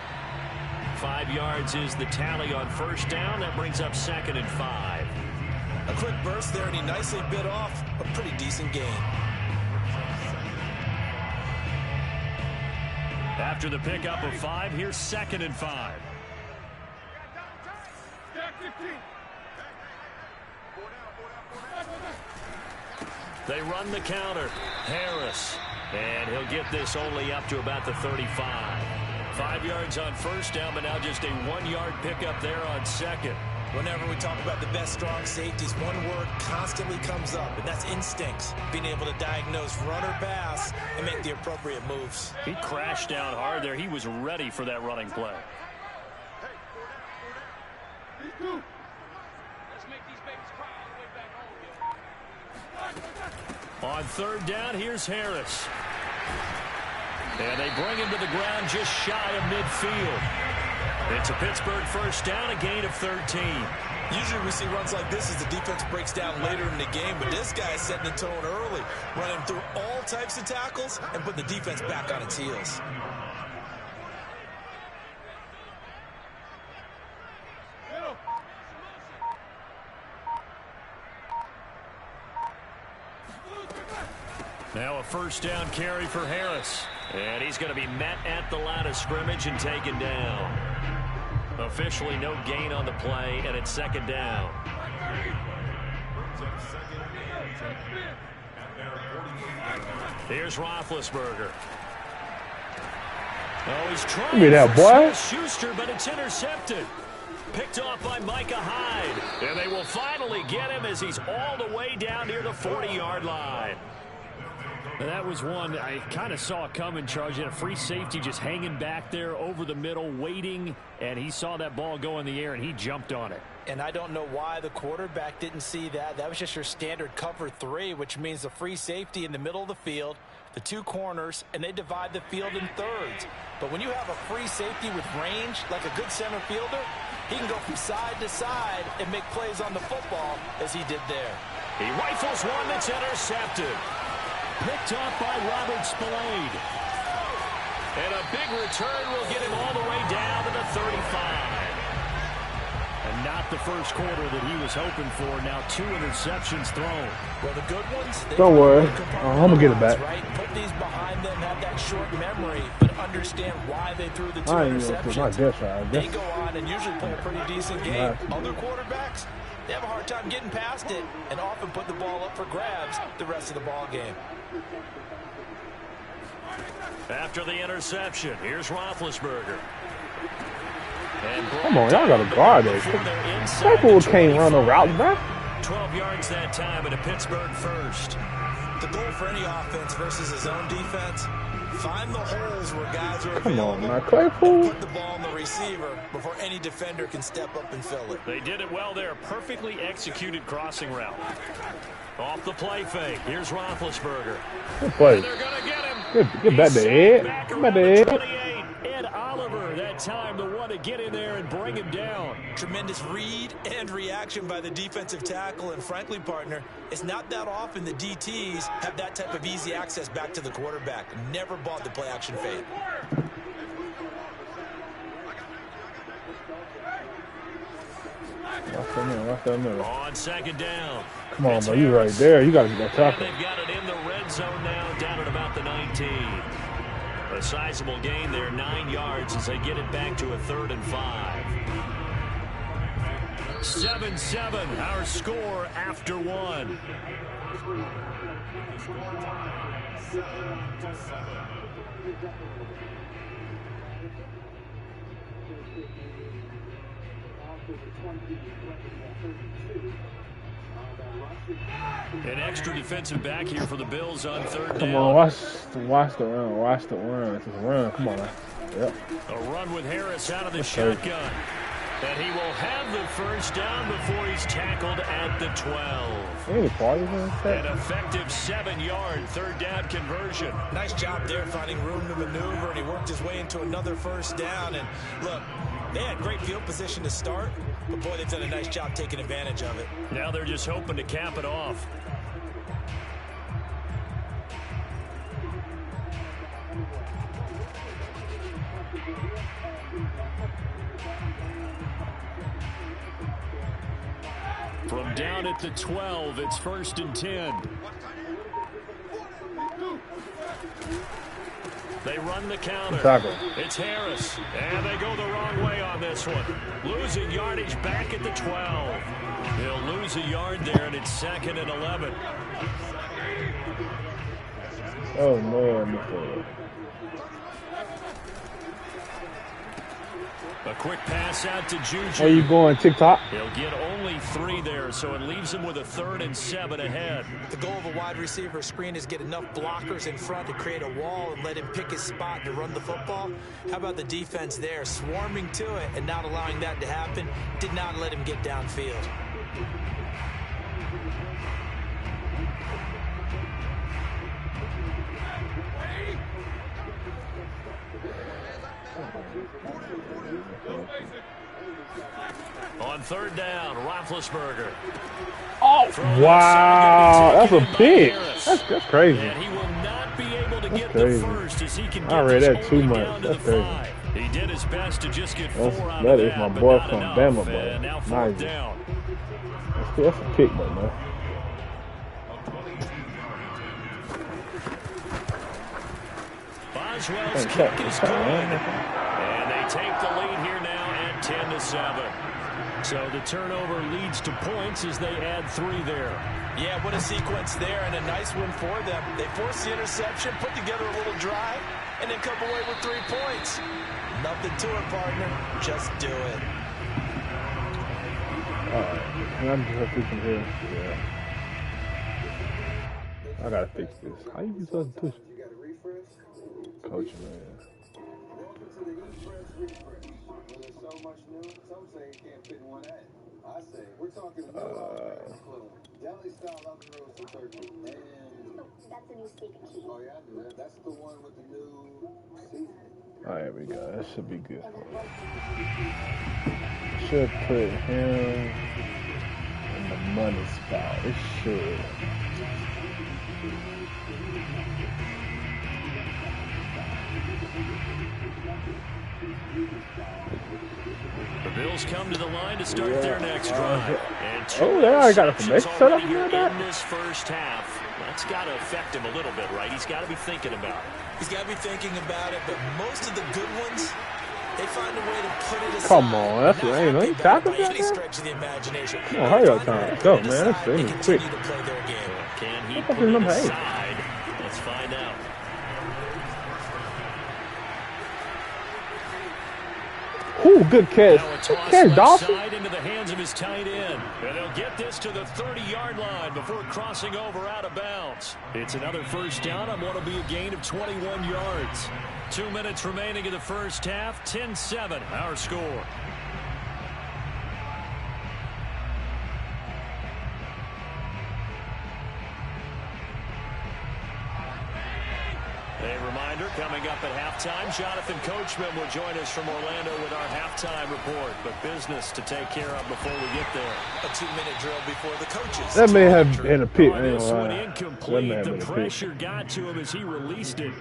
5 yards is the tally on 1st down. That brings up 2nd and 5. A quick burst there, and he nicely bit off a pretty decent gain. After the pickup of 5, here's 2nd and 5. They run the counter. Harris. And he'll get this only up to about the 35. 5 yards on 1st down, but now just a 1-yard pickup there on 2nd. Whenever we talk about the best strong safeties, one word constantly comes up, and that's instincts. Being able to diagnose run or pass and make the appropriate moves. He crashed down hard there. He was ready for that running play. On 3rd down, here's Harris. And they bring him to the ground just shy of midfield. It's a Pittsburgh 1st down, a gain of 13. Usually we see runs like this as the defense breaks down later in the game, but this guy is setting the tone early, running through all types of tackles and putting the defense back on its heels. Now a 1st down carry for Harris. And he's going to be met at the line of scrimmage and taken down. Officially no gain on the play, and it's 2nd down. Here's Roethlisberger. Oh, he's trying Give me that, boy. Schuster, but it's intercepted. Picked off by Micah Hyde. And they will finally get him as he's all the way down near the 40-yard line. That was one I kind of saw coming, Charles. You had a free safety just hanging back there over the middle, waiting, and he saw that ball go in the air, and he jumped on it. And I don't know why the quarterback didn't see that. That was just your standard cover 3, which means the free safety in the middle of the field, the 2 corners, and they divide the field in thirds. But when you have a free safety with range, like a good center fielder, he can go from side to side and make plays on the football as he did there. He rifles one that's intercepted. Picked off by Robert Spillane. And a big return will get him all the way down to the 35. And not the first quarter that he was hoping for. Now 2 interceptions thrown. Well, the good ones. Don't worry. I'm going to get it back. Right? Put these behind them, have that short memory, but understand why they threw the 2 interceptions. They go on and usually play a pretty decent game. Other quarterbacks, they have a hard time getting past it and often put the ball up for grabs the rest of the ball game. After the interception, here's Roethlisberger. Come on, y'all got to guard it. That fool can't run a route back. 12 yards that time at a Pittsburgh 1st. The goal for any offense versus his own defense, find the holes where guys are Come available on, now, Claypool. put the ball on the receiver before any defender can step up and fill it. They did it well there. Perfectly executed crossing route. Off the play fake. Here's Roethlisberger. Good play. They're going to get him. Get back to Ed. Back Get back to around the Ed. 28. Ed Oliver, that time, the one to get in there and bring him down. Tremendous read and reaction by the defensive tackle. And frankly, partner, it's not that often the DTs have that type of easy access back to the quarterback. Never bought the play-action fade. Watch that minute. On second down. Come on, bro. You right there. You got to get that tackle. They've got it in the red zone now, down at about the 19. A sizable gain there, 9 yards as they get it back to a 3rd and 5. 7-7, our score after 1. An extra defensive back here for the Bills on 3rd down. Come on, watch the run. Watch the run. It's a run. Come on now. Yep. A run with Harris out of the shotgun. And he will have the first down before he's tackled at the 12. An effective 7-yard 3rd down conversion. Nice job there finding room to maneuver, and he worked his way into another first down. And look, they had great field position to start, but boy, they've done a nice job taking advantage of it. Now they're just hoping to cap it off. From down at the 12, it's 1st and 10. They run the counter. It's Harris. And they go the wrong way on this one. Losing yardage back at the 12. He'll lose a yard there, and it's 2nd and 11. Oh, man. A quick pass out to Juju. Where you going, TikTok? He'll get only 3 there, so it leaves him with a 3rd and 7 ahead. The goal of a wide receiver screen is get enough blockers in front to create a wall and let him pick his spot to run the football. How about the defense there, swarming to it and not allowing that to happen? Did not let him get downfield. On 3rd down, Roethlisberger. Oh, wow. That's a pick. That's crazy. And he will not be able to get crazy. the first as he can get I read that this too only much. down to That's the crazy. 5. He did his best to just get 4 out That of is that, my but boy not from enough. Bama, boy. And now 4th down. That's a pick, though, man. Boswell's kick is good. And they take the lead here now at 10-7. So the turnover leads to points as they add 3 there. Yeah, what a sequence there, and a nice win for them. They forced the interception, put together a little drive, and then come away with 3 points. Nothing to it, partner. Just do it. All right. I'm just fixing here. Yeah. I gotta fix this. How you be supposed to push? Coach, man. That's a new speaker key. Oh yeah, I do that. That's the one with the new season. All right, there we go. That should be good. Should put him in the money spot. It should. The Bills come to the line to start their next drive. And 2 I got a interceptions formation set up already like here that. in this first half. That's got to affect him a little bit, right? He's got to be thinking about it. He's got to be thinking about it, but most of the good ones, they find a way to put it aside. Come on, that's what ain't no tackle by down any there. stretch of the imagination. Come on, hurry up, time. Go, man. That's They it. Quick. continue to play their game. Can he What put is it number 8? aside? Let's find out. Ooh, good catch. Now a Good toss catch, left Dawson. side into the hands of his tight end. And they'll get this to the 30-yard line before crossing over out of bounds. It's another first down on what will be a gain of 21 yards. 2 minutes remaining in the first half. 10-7, our score. A reminder reminder, coming up at halftime, Jonathan Coachman will join us from Orlando with our halftime report. But business to take care of before we get there. A 2-minute drill before the coaches. That may have been a pick. This one incomplete. The pressure got to him as he released it.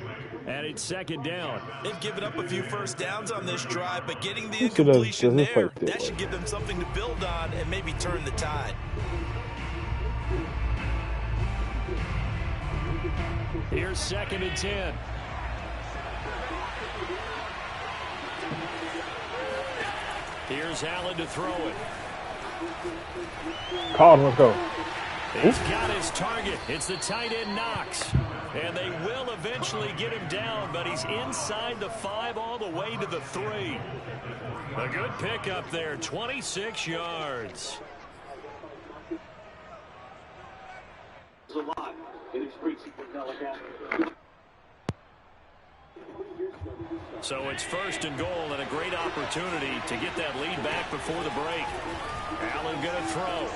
And it's second down. They've given up a few first downs on this drive, but getting the incompletion there, that should give them something to build on and maybe turn the tide. Here's 2nd and 10. Here's Allen to throw it. Call, let's go. He's got his target. It's the tight end Knox. And they will eventually get him down, but he's inside the 5 all the way to the 3. A good pickup there, 26 yards. So it's 1st and goal and a great opportunity to get that lead back before the break. Allen going to throw.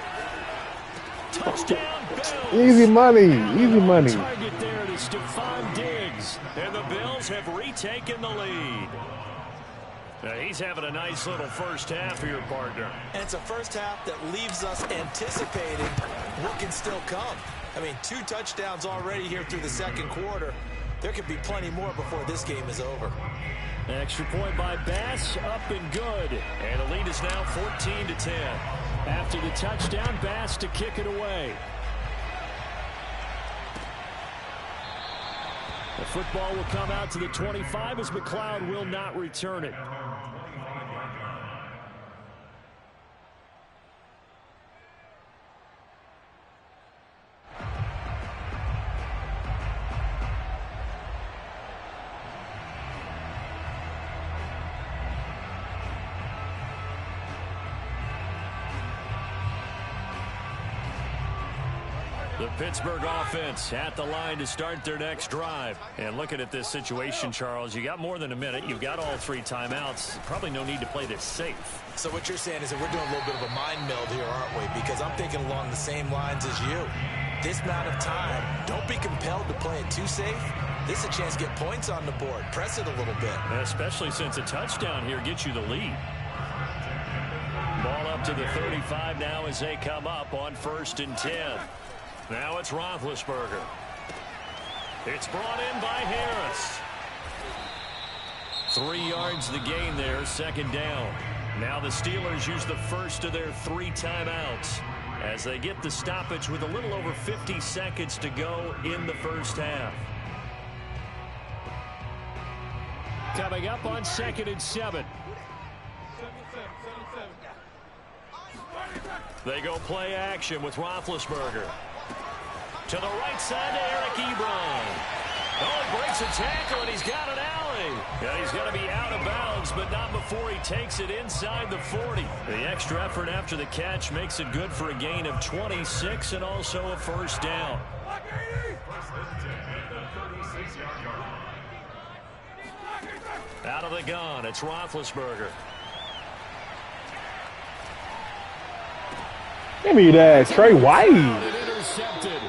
Touchdown, Bills. Easy money. Easy money. Target there to Stephon Diggs. And the Bills have retaken the lead. Now he's having a nice little first half here, partner. And it's a first half that leaves us anticipating what can still come. I mean, 2 touchdowns already here through the second quarter. There could be plenty more before this game is over. Extra point by Bass, up and good. And the lead is now 14-10. After the touchdown, Bass to kick it away. The football will come out to the 25 as McLeod will not return it. The Pittsburgh offense at the line to start their next drive. And looking at this situation, Charles, you got more than a minute. You've got all 3 timeouts. Probably no need to play this safe. So what you're saying is that we're doing a little bit of a mind meld here, aren't we? Because I'm thinking along the same lines as you. This amount of time, don't be compelled to play it too safe. This is a chance to get points on the board. Press it a little bit. Especially since a touchdown here gets you the lead. Ball up to the 35 now as they come up on 1st and 10. Now it's Roethlisberger. It's brought in by Harris. 3 yards the gain there, 2nd down. Now the Steelers use the first of their 3 timeouts as they get the stoppage with a little over 50 seconds to go in the first half. Coming up on 2nd and 7. They go play action with Roethlisberger. To the right side to Eric Ebron. Oh, he breaks a tackle, and he's got an alley. Yeah, he's going to be out of bounds, but not before he takes it inside the 40. The extra effort after the catch makes it good for a gain of 26 and also a first down. Out of the gun, it's Roethlisberger. Give me that, Trey White. Intercepted.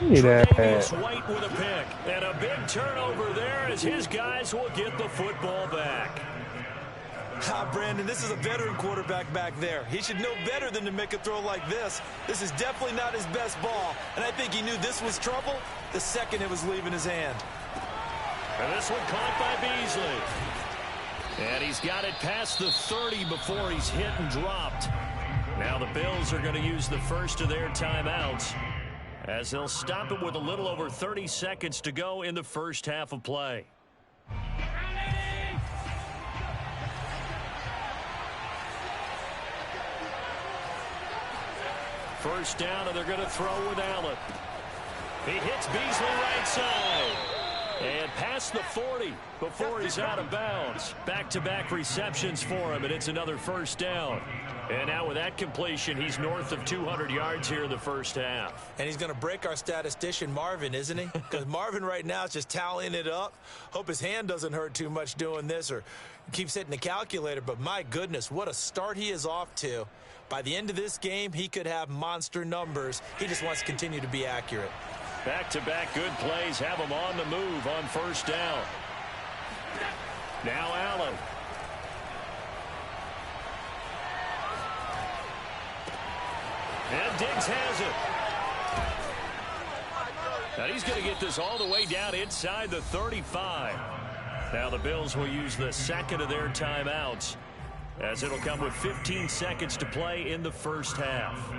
Give me that. White with a pick. And a big turnover there as his guys will get the football back. Brandon, this is a veteran quarterback back there. He should know better than to make a throw like this. This is definitely not his best ball. And I think he knew this was trouble the second it was leaving his hand. And this one caught by Beasley. And he's got it past the 30 before he's hit and dropped. Now the Bills are going to use the first of their timeouts as they'll stop it with a little over 30 seconds to go in the first half of play. First down, and they're going to throw with Allen. He hits Beasley right side. And past the 40 before he's out of bounds. Back-to-back receptions for him, and it's another first down. And now with that completion, he's north of 200 yards here in the first half. And he's going to break our statistician, Marvin, isn't he? Because Marvin right now is just tallying it up. Hope his hand doesn't hurt too much doing this or keeps hitting the calculator. But my goodness, what a start he is off to. By the end of this game, he could have monster numbers. He just wants to continue to be accurate. Back-to-back good plays have them on the move on first down. Now Allen. And Diggs has it. Now he's going to get this all the way down inside the 35. Now the Bills will use the second of their timeouts, as it'll come with 15 seconds to play in the first half.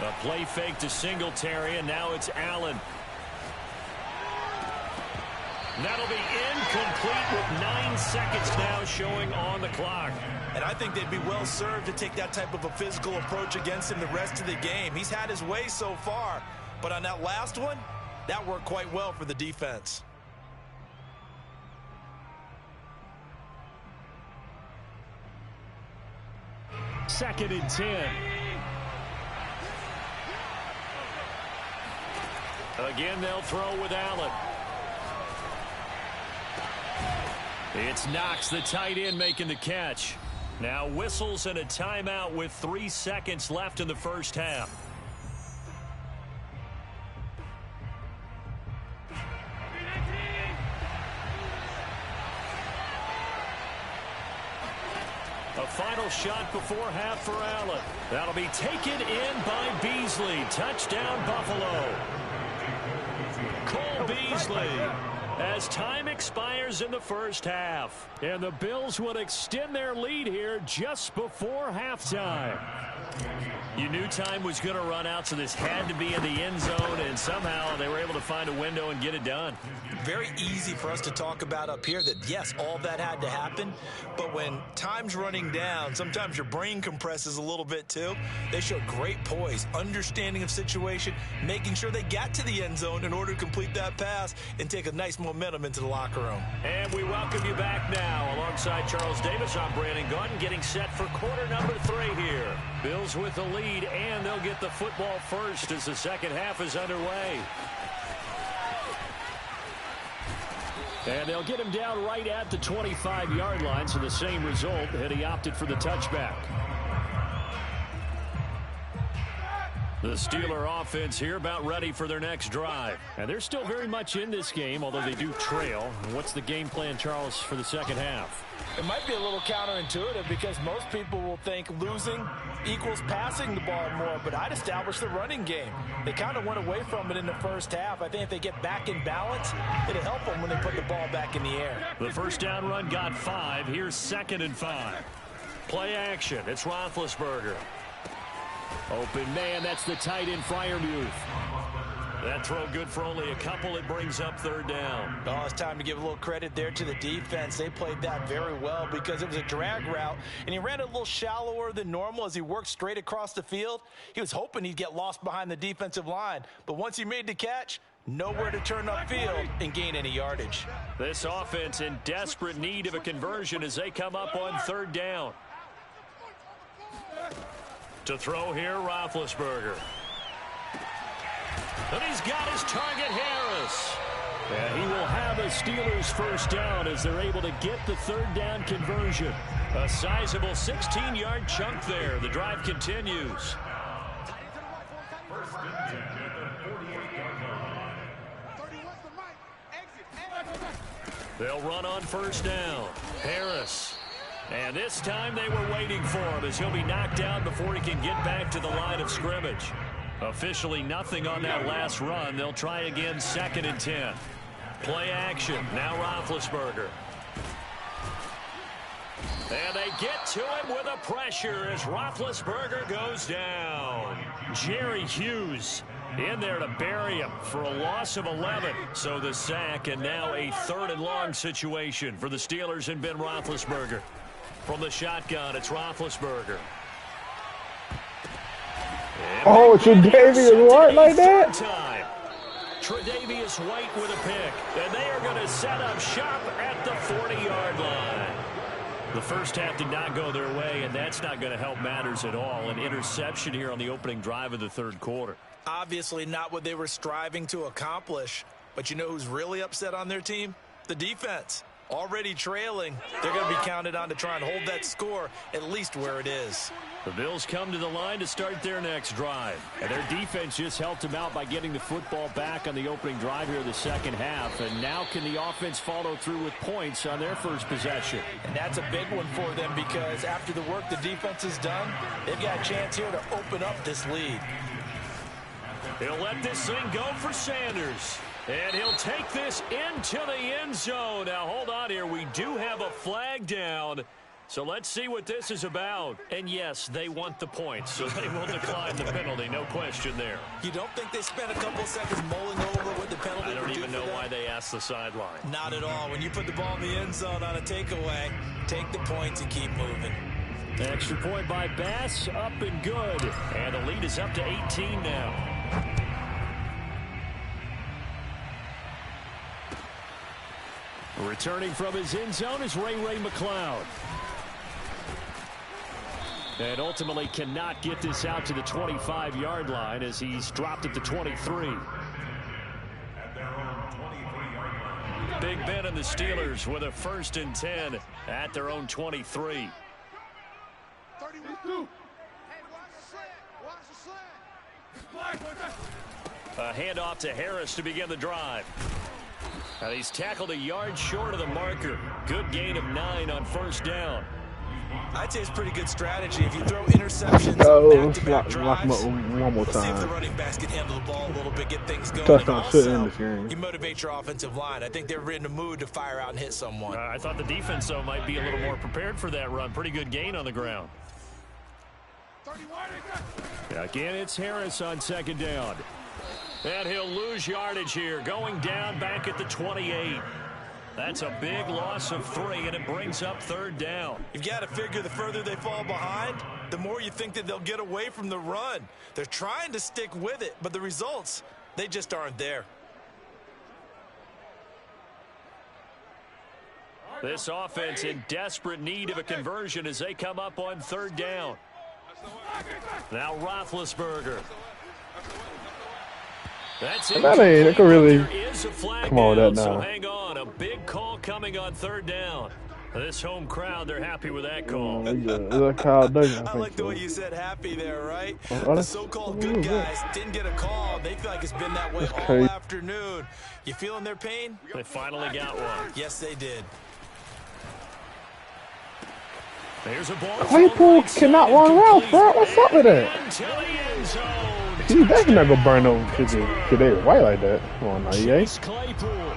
A play fake to Singletary, and now it's Allen. That'll be incomplete with 9 seconds now showing on the clock. And I think they'd be well served to take that type of a physical approach against him the rest of the game. He's had his way so far, but on that last one, that worked quite well for the defense. Second and 10. Again, they'll throw with Allen. It's Knox, the tight end, making the catch. Now whistles and a timeout with 3 seconds left in the first half. A final shot before half for Allen. That'll be taken in by Beasley. Touchdown, Buffalo. Cole Beasley, as time expires in the first half. And the Bills would extend their lead here just before halftime. You knew time was going to run out, so this had to be in the end zone, and somehow they were able to find a window and get it done. Very easy for us to talk about up here that, yes, all that had to happen, but when time's running down, sometimes your brain compresses a little bit too. They showed great poise, understanding of situation, making sure they got to the end zone in order to complete that pass and take a nice momentum into the locker room. And we welcome you back now. Alongside Charles Davis, I'm Brandon Gaudin, getting set for quarter number 3 here. Bills with the lead, and they'll get the football first as the second half is underway. And they'll get him down right at the 25-yard line, so the same result, and he opted for the touchback. The Steeler offense here about ready for their next drive. And they're still very much in this game, although they do trail. What's the game plan, Charles, for the second half? It might be a little counterintuitive because most people will think losing equals passing the ball more, but I'd establish the running game. They kind of went away from it in the first half. I think if they get back in balance, it'll help them when they put the ball back in the air. The first down run got 5. Here's 2nd and 5. Play action. It's Roethlisberger. Open man, that's the tight end Freiermuth. That throw good for only a couple. It brings up 3rd down. Oh, it's time to give a little credit there to the defense. They played that very well because it was a drag route, and he ran it a little shallower than normal as he worked straight across the field. He was hoping he'd get lost behind the defensive line, but once he made the catch, nowhere to turn upfield and gain any yardage. This offense in desperate need of a conversion as they come up on 3rd down. To throw here, Roethlisberger. And he's got his target, Harris. And he will have a Steelers first down as they're able to get the 3rd down conversion. A sizable 16-yard chunk there. The drive continues. They'll run on first down. Harris. And this time they were waiting for him as he'll be knocked down before he can get back to the line of scrimmage. Officially nothing on that last run. They'll try again 2nd and 10. Play action. Now Roethlisberger. And they get to him with a pressure as Roethlisberger goes down. Jerry Hughes in there to bury him for a loss of 11. So the sack, and now a 3rd and long situation for the Steelers and Ben Roethlisberger. From the shotgun, it's Roethlisberger. Oh, Tre'Davious White like that? Time. Tre'Davious White with a pick. And they are going to set up shop at the 40-yard line. The first half did not go their way, and that's not going to help matters at all. An interception here on the opening drive of the 3rd quarter. Obviously not what they were striving to accomplish. But you know who's really upset on their team? The defense. Already trailing, they're going to be counted on to try and hold that score at least where it is. The Bills come to the line to start their next drive. And their defense just helped them out by getting the football back on the opening drive here of the second half. And now can the offense follow through with points on their first possession? And that's a big one for them because after the work the defense has done, they've got a chance here to open up this lead. He'll let this thing go for Sanders. And he'll take this into the end zone. Now, hold on here. We do have a flag down. So let's see what this is about. And yes, they want the points, so they will decline the penalty. No question there. You don't think they spent a couple seconds mulling over what the penalty I don't would do even for know them? why they asked the sideline. Not at all. When you put the ball in the end zone on a takeaway, take the points and keep moving. Extra point by Bass, up and good. And the lead is up to 18 now. Returning from his end zone is Ray McLeod. And ultimately cannot get this out to the 25-yard line as he's dropped at the 23. Big Ben and the Steelers with a 1st and 10 at their own 23. 32. A handoff to Harris to begin the drive. And he's tackled a yard short of the marker. Good gain of 9 on 1st down. I'd say it's pretty good strategy. If you throw interceptions back-to-back drives, one more let's see if the time. running backs can handle the ball a little bit, get things going. Touchdown And should end also, this game. you motivate your offensive line. I think they're in the mood to fire out and hit someone. I thought the defense, though, might be a little more prepared for that run. Pretty good gain on the ground. Again, it's Harris on 2nd down. And he'll lose yardage here, going down back at the 28. That's a big loss of 3, and it brings up 3rd down. You've got to figure the further they fall behind, the more you think that they'll get away from the run. They're trying to stick with it, but the results, they just aren't there. This offense in desperate need of a conversion as they come up on 3rd down. Now Roethlisberger. That's it. That ain't really. There is a flag Come on, down, that so now. hang on. A big call coming on 3rd down. This home crowd, they're happy with that call. I like the way you said happy there, right? The so-called good guys didn't get a call. They feel like it's been that way all afternoon. You feeling their pain? They finally got one. Yes, they did. There's a ball. Claypool cannot run routes, bro. What's up with that? Into the end zone. He's definitely not gonna burn no today white like that. Come on, now, yeah. Claypool,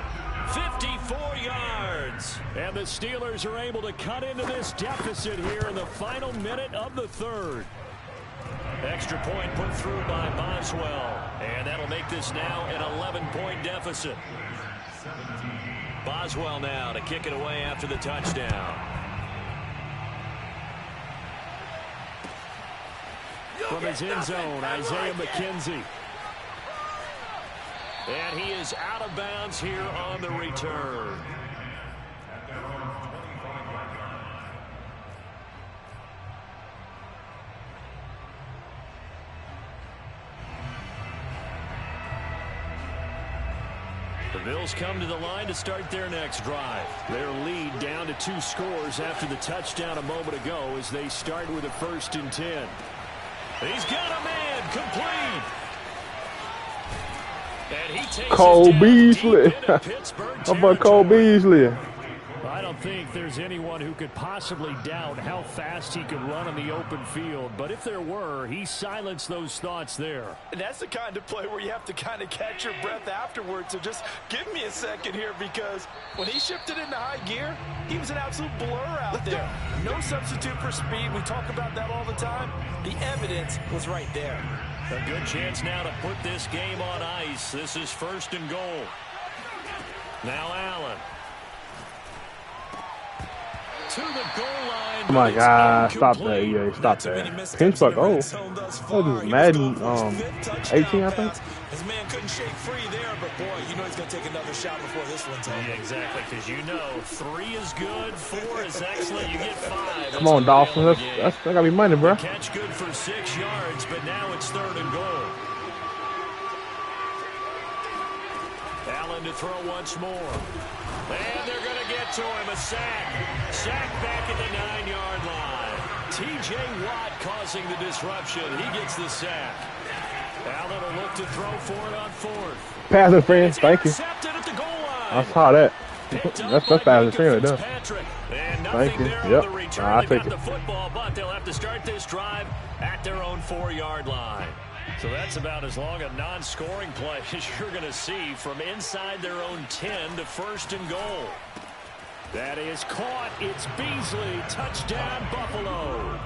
54 yards. And the Steelers are able to cut into this deficit here in the final minute of the 3rd. Extra point put through by Boswell. And that'll make this now an 11-point deficit. Boswell now to kick it away after the touchdown. From his end zone, Isaiah McKenzie. And he is out of bounds here on the return. The Bills come to the line to start their next drive. Their lead down to 2 scores after the touchdown a moment ago as they start with a 1st and 10. He's got a man complete. And he takes Cole Beasley. How about Cole Beasley? I don't think there's anyone who could possibly doubt how fast he could run on the open field. But if there were, he silenced those thoughts there. And that's the kind of play where you have to kind of catch your breath afterwards. So just give me a second here, because when he shifted into high gear, he was an absolute blur out there. No substitute for speed. We talk about that all the time. The evidence was right there. A good chance now to put this game on ice. This is 1st and goal. Now Allen. To the goal line. Oh my God, stop that, EA, stop that. Pinchbuck, oh. What is this, Madden 18, I think? His man couldn't shake free there, but boy, you know he's going to take another shot before this one's over. Yeah, exactly, because you know 3 is good, 4 is excellent, you get 5. Come on, Dawson, that gotta be money, bro. Catch good for 6 yards, but now it's 3rd and goal. Allen to throw once more. And they're going to get to him. A sack. Sack back at the 9-yard line. T.J. Watt causing the disruption. He gets the sack. Allen will look to throw for it on fourth. Pass interference. Thank you. At the goal line. I saw that. That's pass interference. Done. Thank you. Yep. I'll take it. The football, but they'll have to start this drive at their own 4-yard line. So that's about as long a non-scoring play as you're going to see from inside their own 10 to 1st and goal. That is caught. It's Beasley. Touchdown, Buffalo.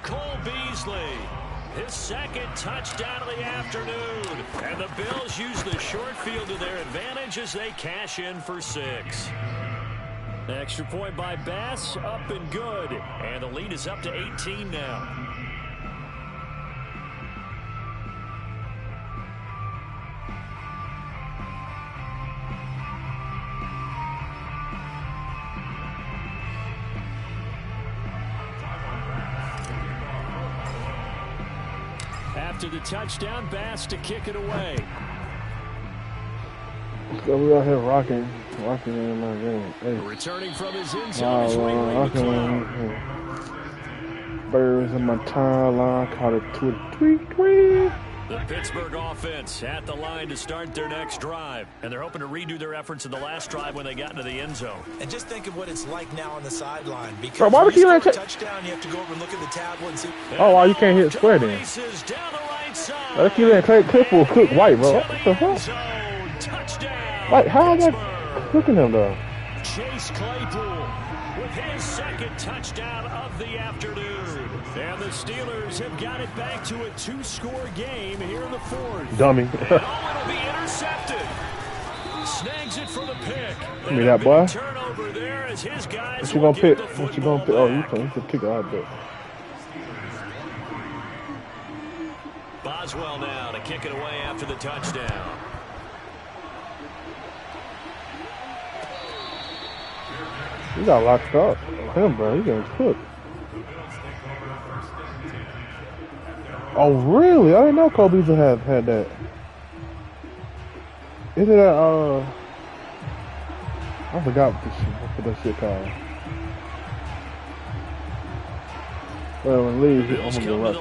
Cole Beasley. His second touchdown of the afternoon. And the Bills use the short field to their advantage as they cash in for 6. Extra point by Bass. Up and good. And the lead is up to 18 now. After the touchdown, Bass to kick it away. So we out here rocking in my game. Hey. Returning from his end zone is Ray. Birds in my timeline, caught it tweet. The Pittsburgh offense at the line to start their next drive. And they're hoping to redo their efforts in the last drive when they got into the end zone. And just think of what it's like now on the sideline. Because why would you score a take touchdown, you have to go over and look at the tablet and see. Oh, wow, you can't hit square then. Let's keep that clip will cook white, bro. What the fuck? Like, how is that cooking him, though? Chase Claypool with his second touchdown of the afternoon. And the Steelers have got it back to a 2-score game here in the 4th. Dummy. And it'll be intercepted. Snags it for the pick. Give me that, boy. Turnover there as his guys what you gonna pick? What you gonna pick? Oh, you can kick it out there. Boswell now to kick it away after the touchdown. He got locked up. Him, bro. He getting cooked. Oh, really? I didn't know Cole Beasley had that. Is it a, I forgot what that shit called. Well, when Lee, I'm gonna go right.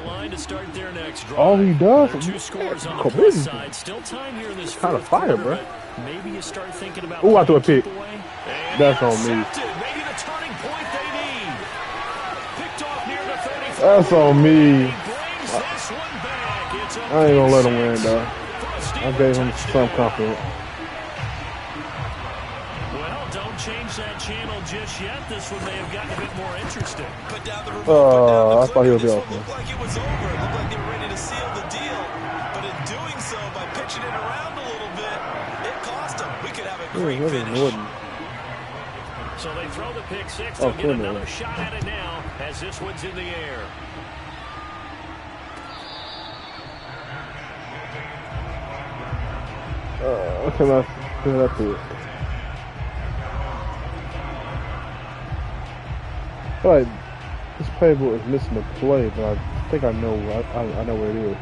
All he does is 2 scores on the Cole plus Beasley. side. Still time here in this Kind of 4th fire, quarter, bro. Maybe you start thinking about. Ooh, I threw a pick. And that's on me. Maybe the turning point they need. Picked off near the 35. That's on me. He brings this one back. It's I ain't gonna let him win, though. I gave him some confidence. Well, don't change that channel just yet. This one may have gotten a bit more interesting. Put down the remote, I thought he was this off. one looked like it was over. It looked like they were ready to seal the deal. But in doing so, by pitching it around a little bit, it cost them. We could have a great finish. So they throw the pick 6. They'll get another shot at it now as this one's in the air. What can I do that to it? I feel like this playbook is missing a play, but I think I know I know where it is.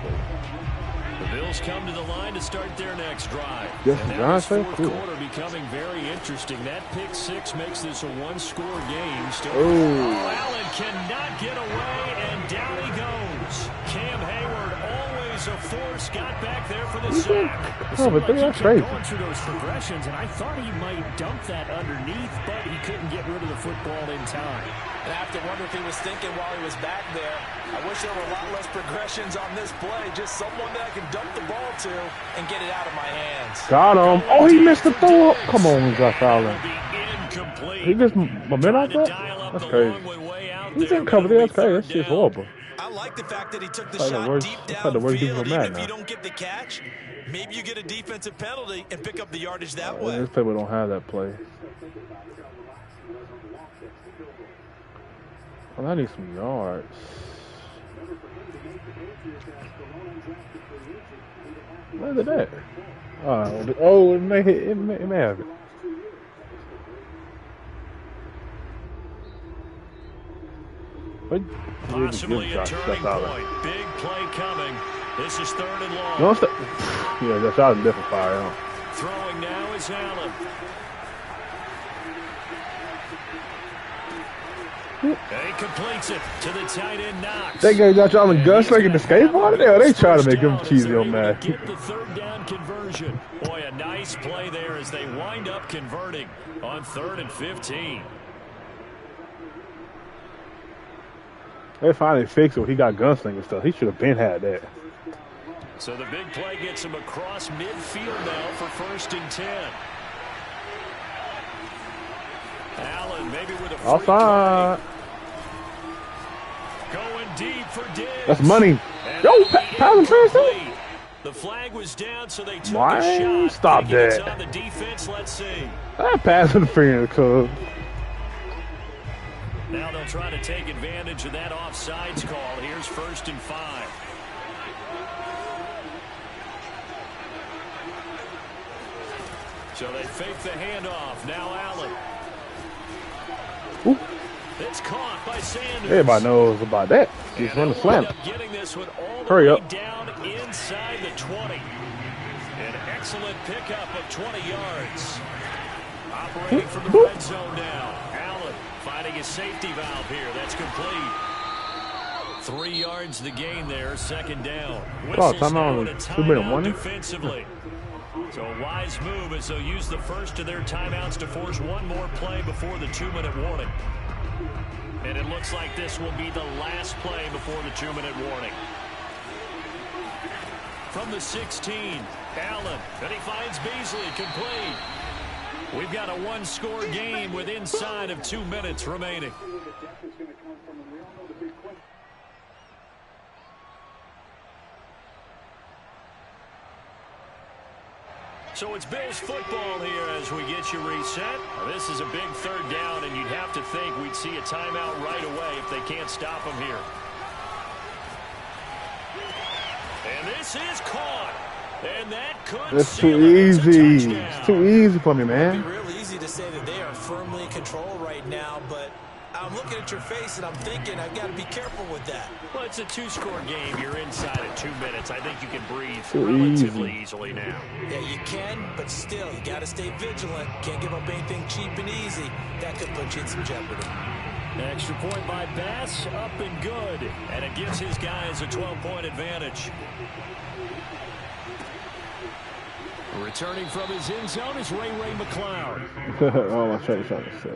The Bills come to the line to start their next drive. Yes, and John this 4th cool. quarter becoming very interesting. That pick 6 makes this a 1-score game. Still, Allen cannot get away, and down he goes. Cam Hayward, always a force, got back there for the sack. Oh, but that's crazy. Going through those progressions, and I thought he might dump that underneath, but he couldn't get rid of the football in time. And I have to wonder if he was thinking while he was back there, I wish there were a lot less progressions on this play. Just someone that I can dump the ball to and get it out of my hands. Got him. Oh, he missed the throw up. Come on, Josh Allen. He just a minute out there? That's crazy. He's in cover there. That's crazy. That shit's horrible. I like the fact that he took the That's shot the worst, deep that's the worst downfield. defensive Even man if you now. don't get the catch, maybe you get a defensive penalty and pick up the yardage that way. This people don't have that play. Well, I need some yards. Look at that. Oh, it may have it. Possibly a turning point. Big play coming. This is 3rd and long. No, yeah, that shot is different fire. Huh? Throwing now is Allen. And he completes it to the tight end Knox. That guy got y'all in gunslinging the skateboard there. They try to make him cheesy on man. Get the third down conversion. Boy, a nice play there as they wind up converting on 3rd and 15. They finally fixed it. He got gunslinger stuff. He should have been had that. So the big play gets him across midfield now for 1st and 10. Allen maybe with a free offside. Going deep for Diggs. That's money. Yo, pass interference. The flag was down, so they took a shot. Stop that. On the defense, let's see. That pass interference, cuz. Now they'll try to take advantage of that offsides call. Here's 1st and 5. So they fake the handoff. Now Allen. Ooh. It's caught by Sanders. Everybody knows about that. He's running the slam. Getting this one all Hurry the way up. down inside the 20. An excellent pickup of 20 yards. Operating from the red zone now. Allen finding a safety valve here. That's complete. 3 yards the gain there. 2nd down. Whistles now at a timeout defensively. So a wise move as they'll use the first of their timeouts to force one more play before the 2-minute warning. And it looks like this will be the last play before the 2-minute warning. From the 16, Allen, and he finds Beasley complete. We've got a one-score game with inside of 2 minutes remaining. So it's Bills football here as we get you reset. This is a big 3rd down, and you'd have to think we'd see a timeout right away if they can't stop them here. And this is caught. And that could That's too easy. It's too easy for me, man. It'd be real easy to say that they are firmly in control right now, but I'm looking at your face and I'm thinking I've got to be careful with that. Well, it's a 2-score game. You're inside at 2 minutes. I think you can breathe too relatively easily now. Yeah, you can, but still, you got to stay vigilant. Can't give up anything cheap and easy. That could put you in some jeopardy. Extra point by Bass, up and good. And it gives his guys a 12-point advantage. Returning from his end zone is Ray McLeod. Oh, my trying to say.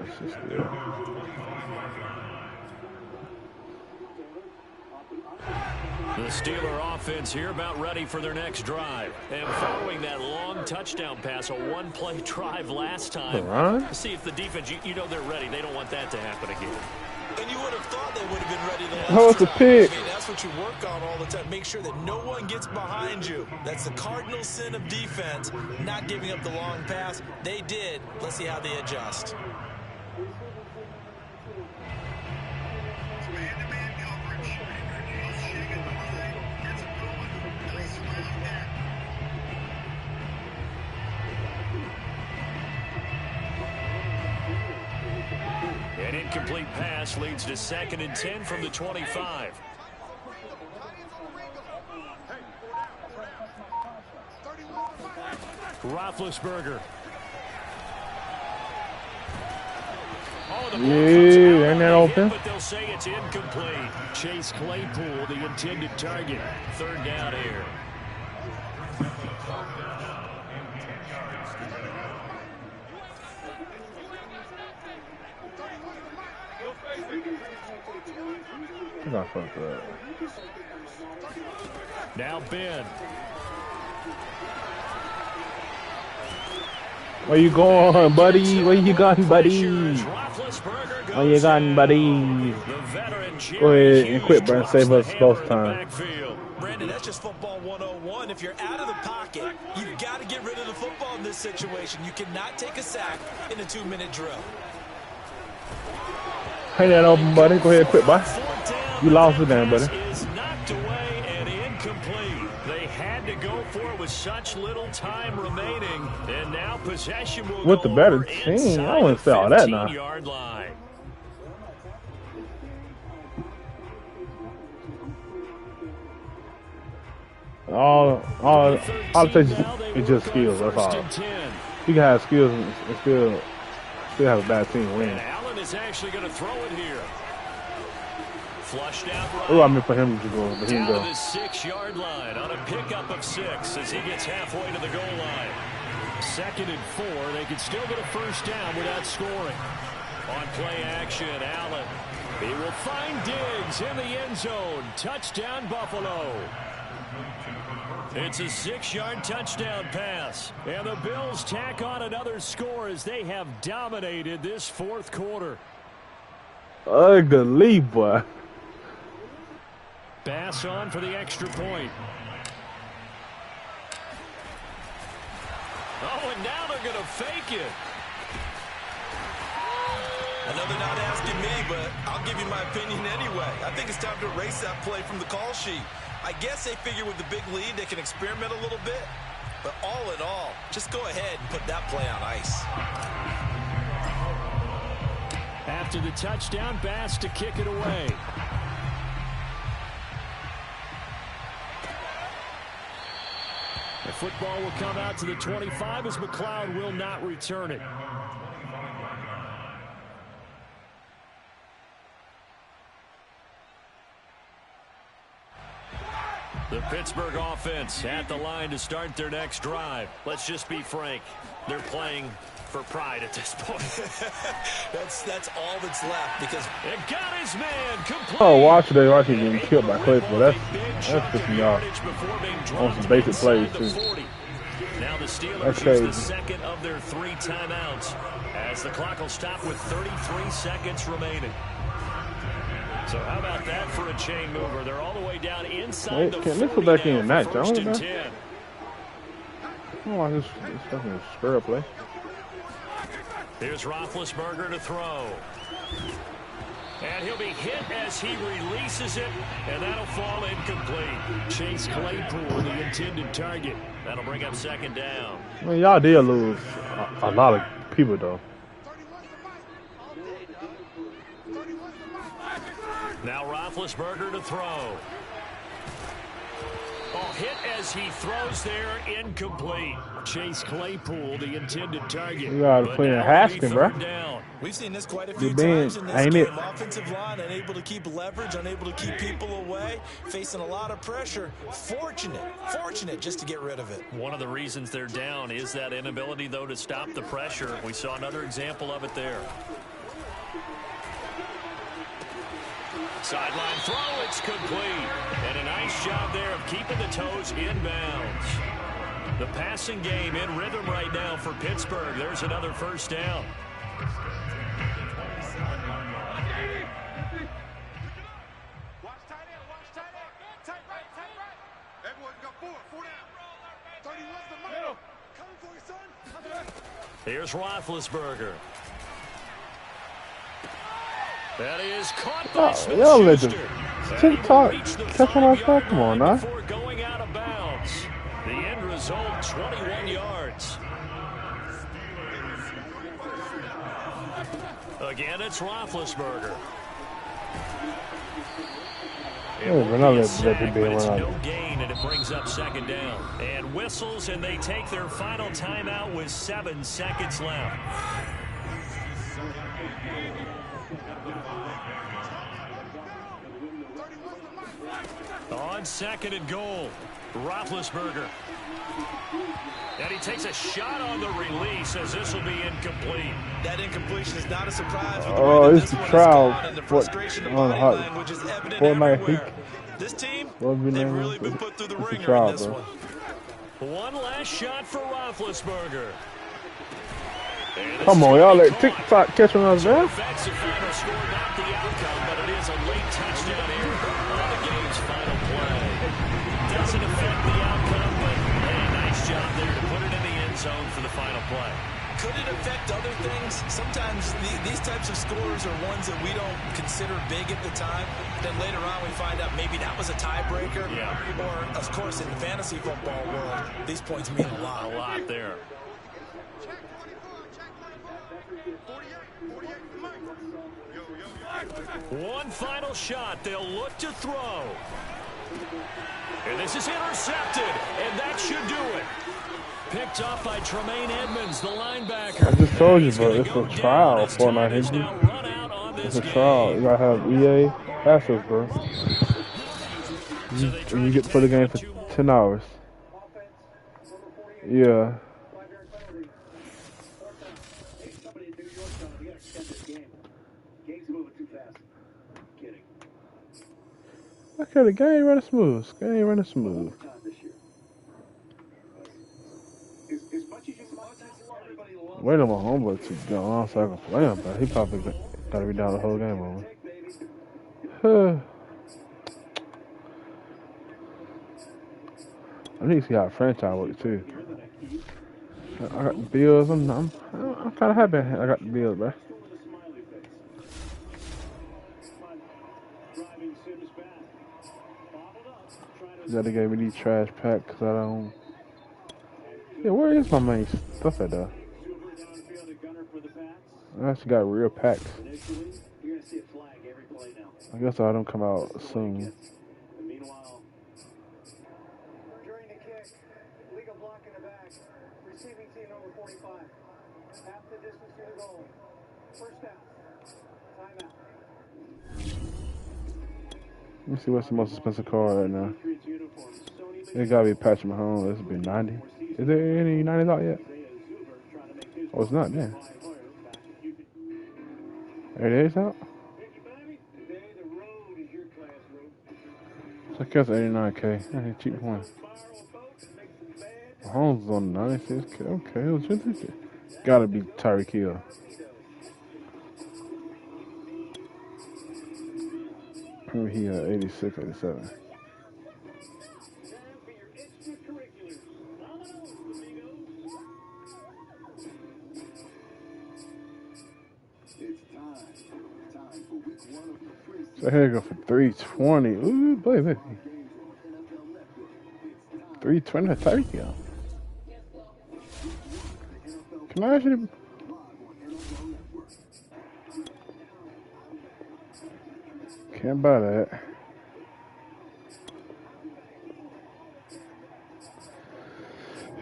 The Steeler offense here about ready for their next drive. And following that long touchdown pass, a one-play drive last time. See if the defense, you know they're ready. They don't want that to happen again. And you would have thought they would have been ready the last time. It's a pick. I mean, that's what you work on all the time. Make sure that no one gets behind you. That's the cardinal sin of defense, not giving up the long pass. They did. Let's see how they adjust. An incomplete pass leads to 2nd and 10 from the 25. Roethlisberger. Oh, yeah, ain't that open? But they'll say it's incomplete. Chase Claypool, the intended target. 3rd down here. Now Ben. Where you going, buddy? Where you going, buddy? Where you going, buddy? Go ahead and quit, Brent. Save us both time. Brandon, that's just football 101. If you're out of the pocket, you've got to get rid of the football in this situation. You cannot take a sack in a 2-minute drill. Hey, that open, buddy. Go ahead and quit, bud. You lost it then, buddy. Is knocked away and incomplete. They had to go for it with such little time remaining, and now possession will with go the better team. I wouldn't say all that now. Yard line. All it takes is just skills. That's all. You can have skills and still have a bad team win. And Allen is actually going to throw it here. Flushed out right. Oh, I mean for him to go, but he down can go. To the 6-yard line on a pickup of 6 as he gets halfway to the goal line. 2nd and 4. They can still get a first down without scoring. On play action, Allen. He will find Diggs in the end zone. Touchdown, Buffalo. It's a 6-yard touchdown pass. And the Bills tack on another score as they have dominated this 4th quarter. Ugly, boy. Pass on for the extra point. Oh, and now they're going to fake it. I know they're not asking me, but I'll give you my opinion anyway. I think it's time to erase that play from the call sheet. I guess they figure with the big lead they can experiment a little bit. But all in all, just go ahead and put that play on ice. After the touchdown, Bass to kick it away. The football will come out to the 25 as McLeod will not return it. The Pittsburgh offense at the line to start their next drive. Let's just be frank. They're playing for pride at this point. that's all that's left because it got his man complete. Oh, watch him getting killed by Claypool. That's pissing me off. On some basic plays too. Now the Steelers use the second of their 3 timeouts as the clock will stop with 33 seconds remaining. So how about that for a chain mover? They're all the way down inside the 40 let's go back in and match. first and 10. Oh, this fucking square play. Here's Roethlisberger to throw. And he'll be hit as he releases it, and that'll fall incomplete. Chase Claypool, the intended target. That'll bring up 2nd down. I mean, y'all did lose a lot of people, though. Now Roethlisberger to throw. Oh, hit as he throws there, incomplete. Chase Claypool, the intended target. You gotta play in Haskins, bro. We've seen this quite a few times in this game. Offensive line unable to keep leverage, unable to keep people away, facing a lot of pressure. Fortunate just to get rid of it. One of the reasons they're down is that inability, though, to stop the pressure. We saw another example of it there. Sideline throw, it's complete. And a nice job there of keeping the toes inbounds. The passing game in rhythm right now for Pittsburgh. There's another first down. Here's Roethlisberger. That is caught by y'all let the Smith-Schuster. TikTok catch on our stuff. Come on, now. Before going out of bounds. The end result, 21 yards. Again, it's Roethlisberger. It's no gain, and it brings up 2nd down. And whistles, and they take their final timeout with 7 seconds left. On 2nd and goal, Roethlisberger. And he takes a shot on the release as this will be incomplete. That incompletion is not a surprise. Oh, it's the trial. The frustration of body language is evident everywhere. This team, they've really been put through the ringer in this one. One last shot for Roethlisberger. Come on, y'all let TikTok catch on us, man. Affects the final score, not the outcome, but it is a late touchdown here on the game's final play. Doesn't affect the outcome, but hey, nice job there to put it in the end zone for the final play. Could it affect other things? Sometimes these types of scores are ones that we don't consider big at the time. Then later on we find out maybe that was a tiebreaker. Yeah. Or, of course, in the fantasy football world, these points mean a lot. A lot there. One final shot. They'll look to throw. And this is intercepted, and that should do it. Picked up by Tremaine Edmonds, the linebacker. I just told you, bro. It's a trial, Fortnite Henry. It's a trial. You gotta have EA passes, bro. You get to play the game for 10 hours. Yeah. Okay, the game running smooth. Game running smooth. Wait on my homeboy to go on so I can play him, but he probably gotta be down the whole game on me. I need to see how franchise works too. I got the Bills. I'm kind of happy I got the Bills, bro. Gotta give me these trash packs because I don't. Yeah, where is my main stuff at though? I actually got real packs. I guess I don't come out soon. During the kick, legal block in the back. Receiving team number 45. Half the distance to the goal. First down. Timeout. Let me see what's the most expensive car right now. It gotta be Patrick Mahomes. This would be 90. Is there any 90s out yet? Oh, it's not then. There it is out? So I guess 89K. That's a cheap one. Mahomes is on 96K. Okay, it was just gotta be Tyreek Hill. Maybe he 86, 87. So here I go for 320. Ooh, boy, baby. 320 Tyreek Hill. Can I actually? Can't buy that.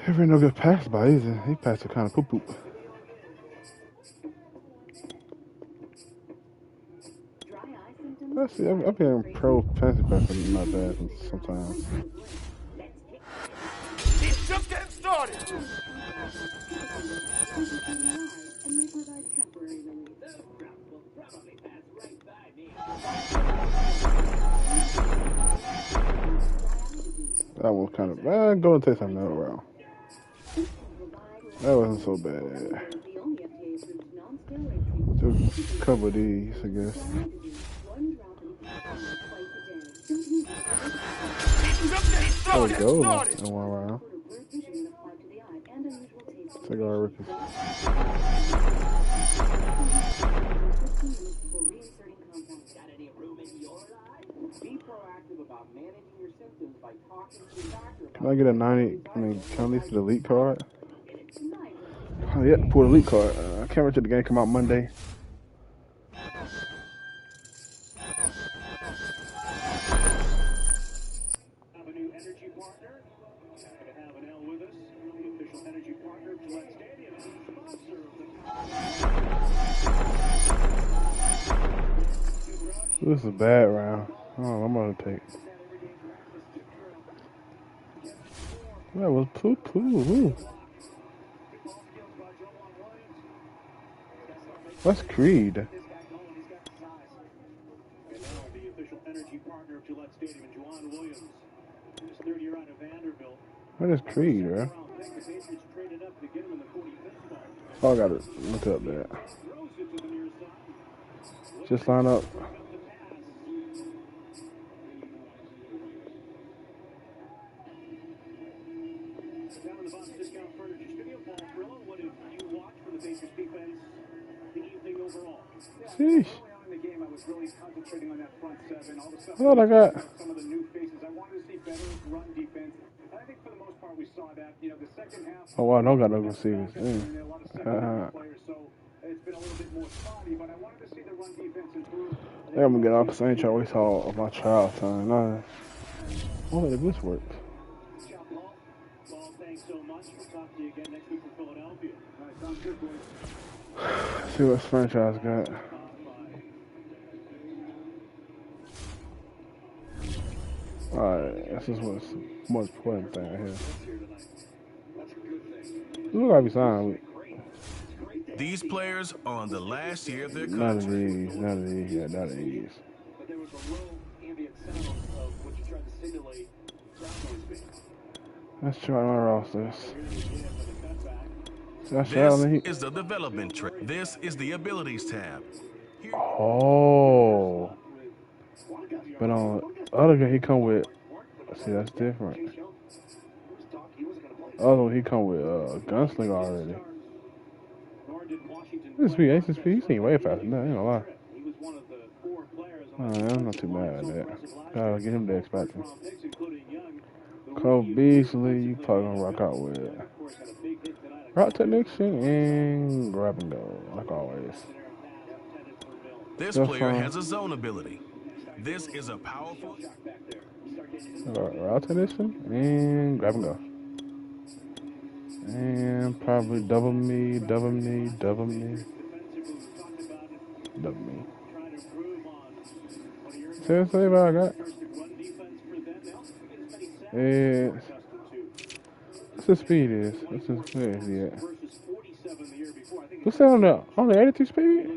There ain't no good pass by either. He passed a kind of poop. Let's see, I'm getting pro fancy pass not bad sometimes. He's just getting started. That was kind of bad. Go and take something out around. That wasn't so bad. Just a couple of these, I guess. That was gold in one round. Cigar rippers. Can I get a 90? I mean, can I at least get the elite card? Oh, yeah, pull the elite card. I can't wait till the game come out Monday. This is a bad round. Oh, I'm gonna take. That was poo-poo. What's Creed? What is Creed, bro? Oh, I gotta look up that. Just line up. Sheesh. What I got? Some of the new faces. I wanted to see better run defense. And I think for the most part we saw that. You know, the second half. Oh, wow, I don't got no receivers. So it's been a little bit more spotty, but I wanted to see the run defense improve. I'm gonna get off because I ain't trying to waste all of my trial time. Nah. Oh, the goose works. Paul, thanks so much. We'll talk to you again next week from Philadelphia. All right, sounds good, boys. Let's see what franchise got. Alright, this is what's the most important thing right here. Look like we signed. These players are on the last year of their None contract. of these, none of these, yeah, none of these. But there was a low ambient sound of what you tried to simulate sound noise being. Let's try my rosters. This is the development tree. This is the abilities tab. Oh. But on other guy he come with, see that's different. Other one he come with gunslinger already. This speed, Ace speed, he seem way faster than that, I ain't gonna lie. I'm not too mad at that. Gotta get him the X Factor. Cole Beasley, you probably gonna rock out with route technician and grab and go, like always. This player has a zone ability. This is a powerful route technician and grab and go. And probably double me. Seriously, what I got? What's the speed is? What's the speed is he at? What's that on the 82 speed?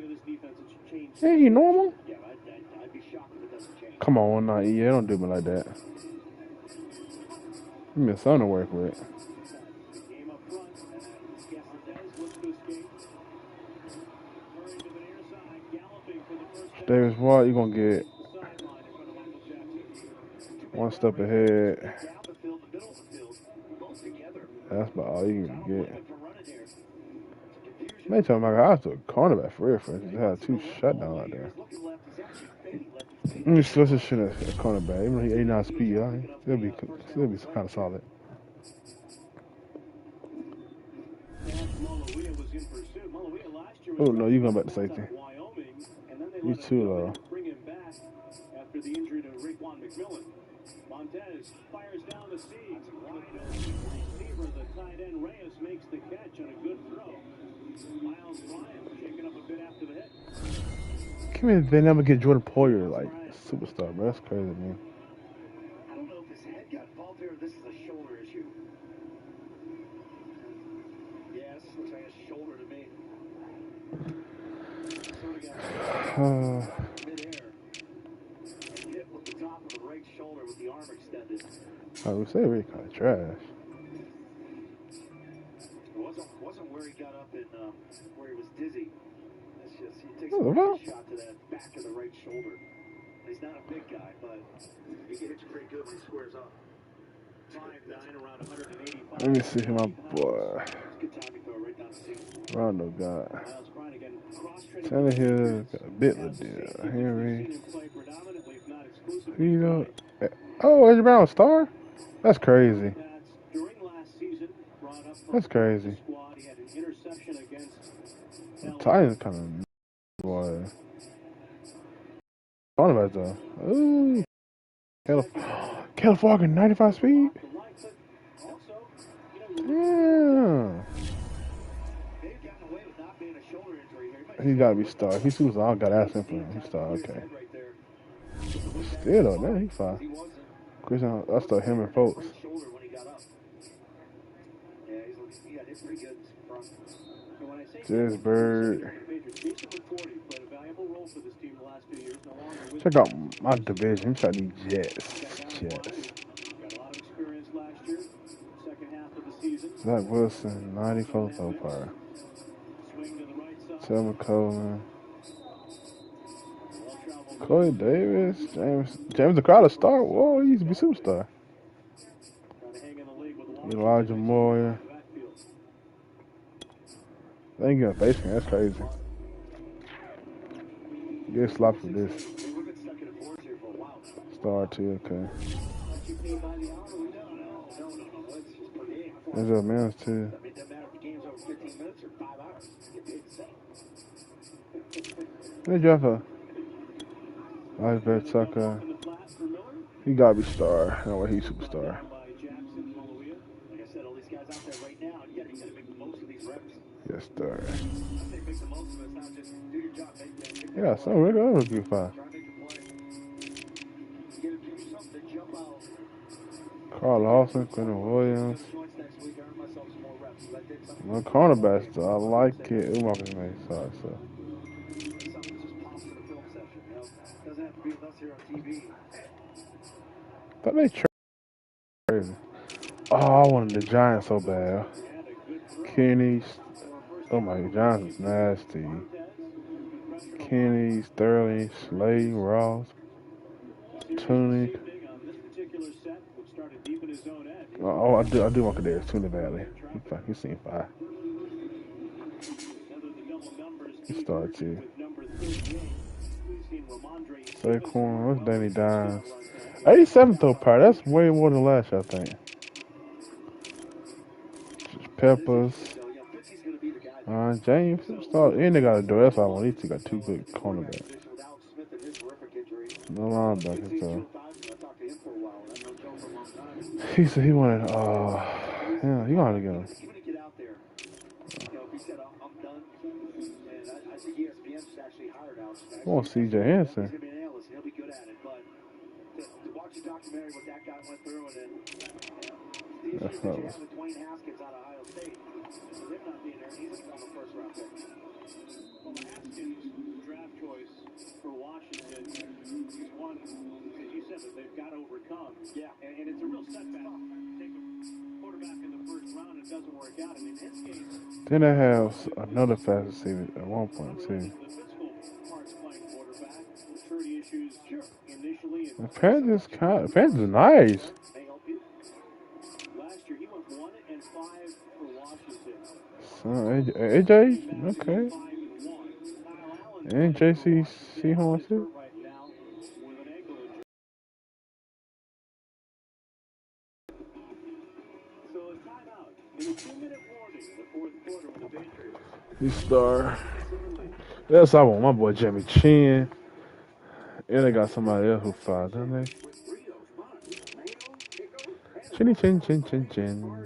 Ain't he normal? Come on, not yeah, don't do me like that. Give me something to work with. Davis Watt, you're gonna get one step ahead. That's about all you can get. They tell me I was a cornerback for real. They had two shutdowns out there. Let me switch this shit at cornerback. Even though he 89 speed, still be kind of solid. Oh no, you going back to safety. You too low. After the injury to Raekwon McMillan. Montez fires down the seam. Wide open receiver, the tight end Reyes makes the catch on a good throw. Miles Bryant shaking up a bit after the hit. Can't believe they never get Jordan Poyer like superstar, bro. That's crazy, man. I don't know if his head got involved here or this is a shoulder issue. Yeah, this looks like a shoulder to me. I would say really kind of trash. It wasn't where he got up and where he was dizzy. It's just he takes a shot to that back of the right shoulder. He's not a big guy, but he hits pretty good when he squares up. 5'9", around 185. Let me see who my boy. Rondo got. Tannehill got a bit of deal. Henry. Oh, AJ Brown star? That's crazy. That's crazy. The Titans kind of boy. Cornerback though. Ooh. Caleb Falcon, 95 speed. Yeah. He gotta be star. If he's super, I gotta ask him for him. He's star, okay. Still though, man, he's fine. Christian, I start him and folks. Bird. Check out my division. Check these Jets. Zach Wilson, 94 so far. Selma Coleman. Corey Davis. James the Crowder star. Whoa, he used to be superstar. Elijah Moore. They ain't getting a face cream. That's crazy. Get sloppy for this. Star too, okay. There's a man's too. They drop a Iver Tucker. He gotta be star. No way he's superstar. Yes, sir. Yeah, so we're gonna be fine. Carl Lawson, Quentin Williams. My cornerbacks, I like it. Umarcus made sorry, so. Thought they crazy. Oh, I wanted the Giants so bad. Kenny, oh my, Giants is nasty. Kenny, Sterling, Slade, Ross, Tunic. Oh, I do want Kadarius Tunic badly. He's seen 5. He started 2. Saquon, what's Danny Dimes? 87 though, part. That's way more than last year, I think. Peppers. James started. And they got a door. That's all I want. These two got 2 good cornerbacks. No linebackers though. He said he wanted. Yeah, he wanted to get him. I want C.J. Henson. That's not what. Draft choice for Washington. He's one, as you said, that they've got to overcome. Yeah, and it's a real setback. Take a quarterback in the first round, it doesn't work out. And in his case, Then they have another fast receiver at one point too. The Panthers are nice. Last year he went 1-5 for Washington. So AJ, okay. And JC Seahorn too. He star. That's I want my boy Jimmy Chin. And they got somebody else who fired, don't they? Chinny chin chin chin chin.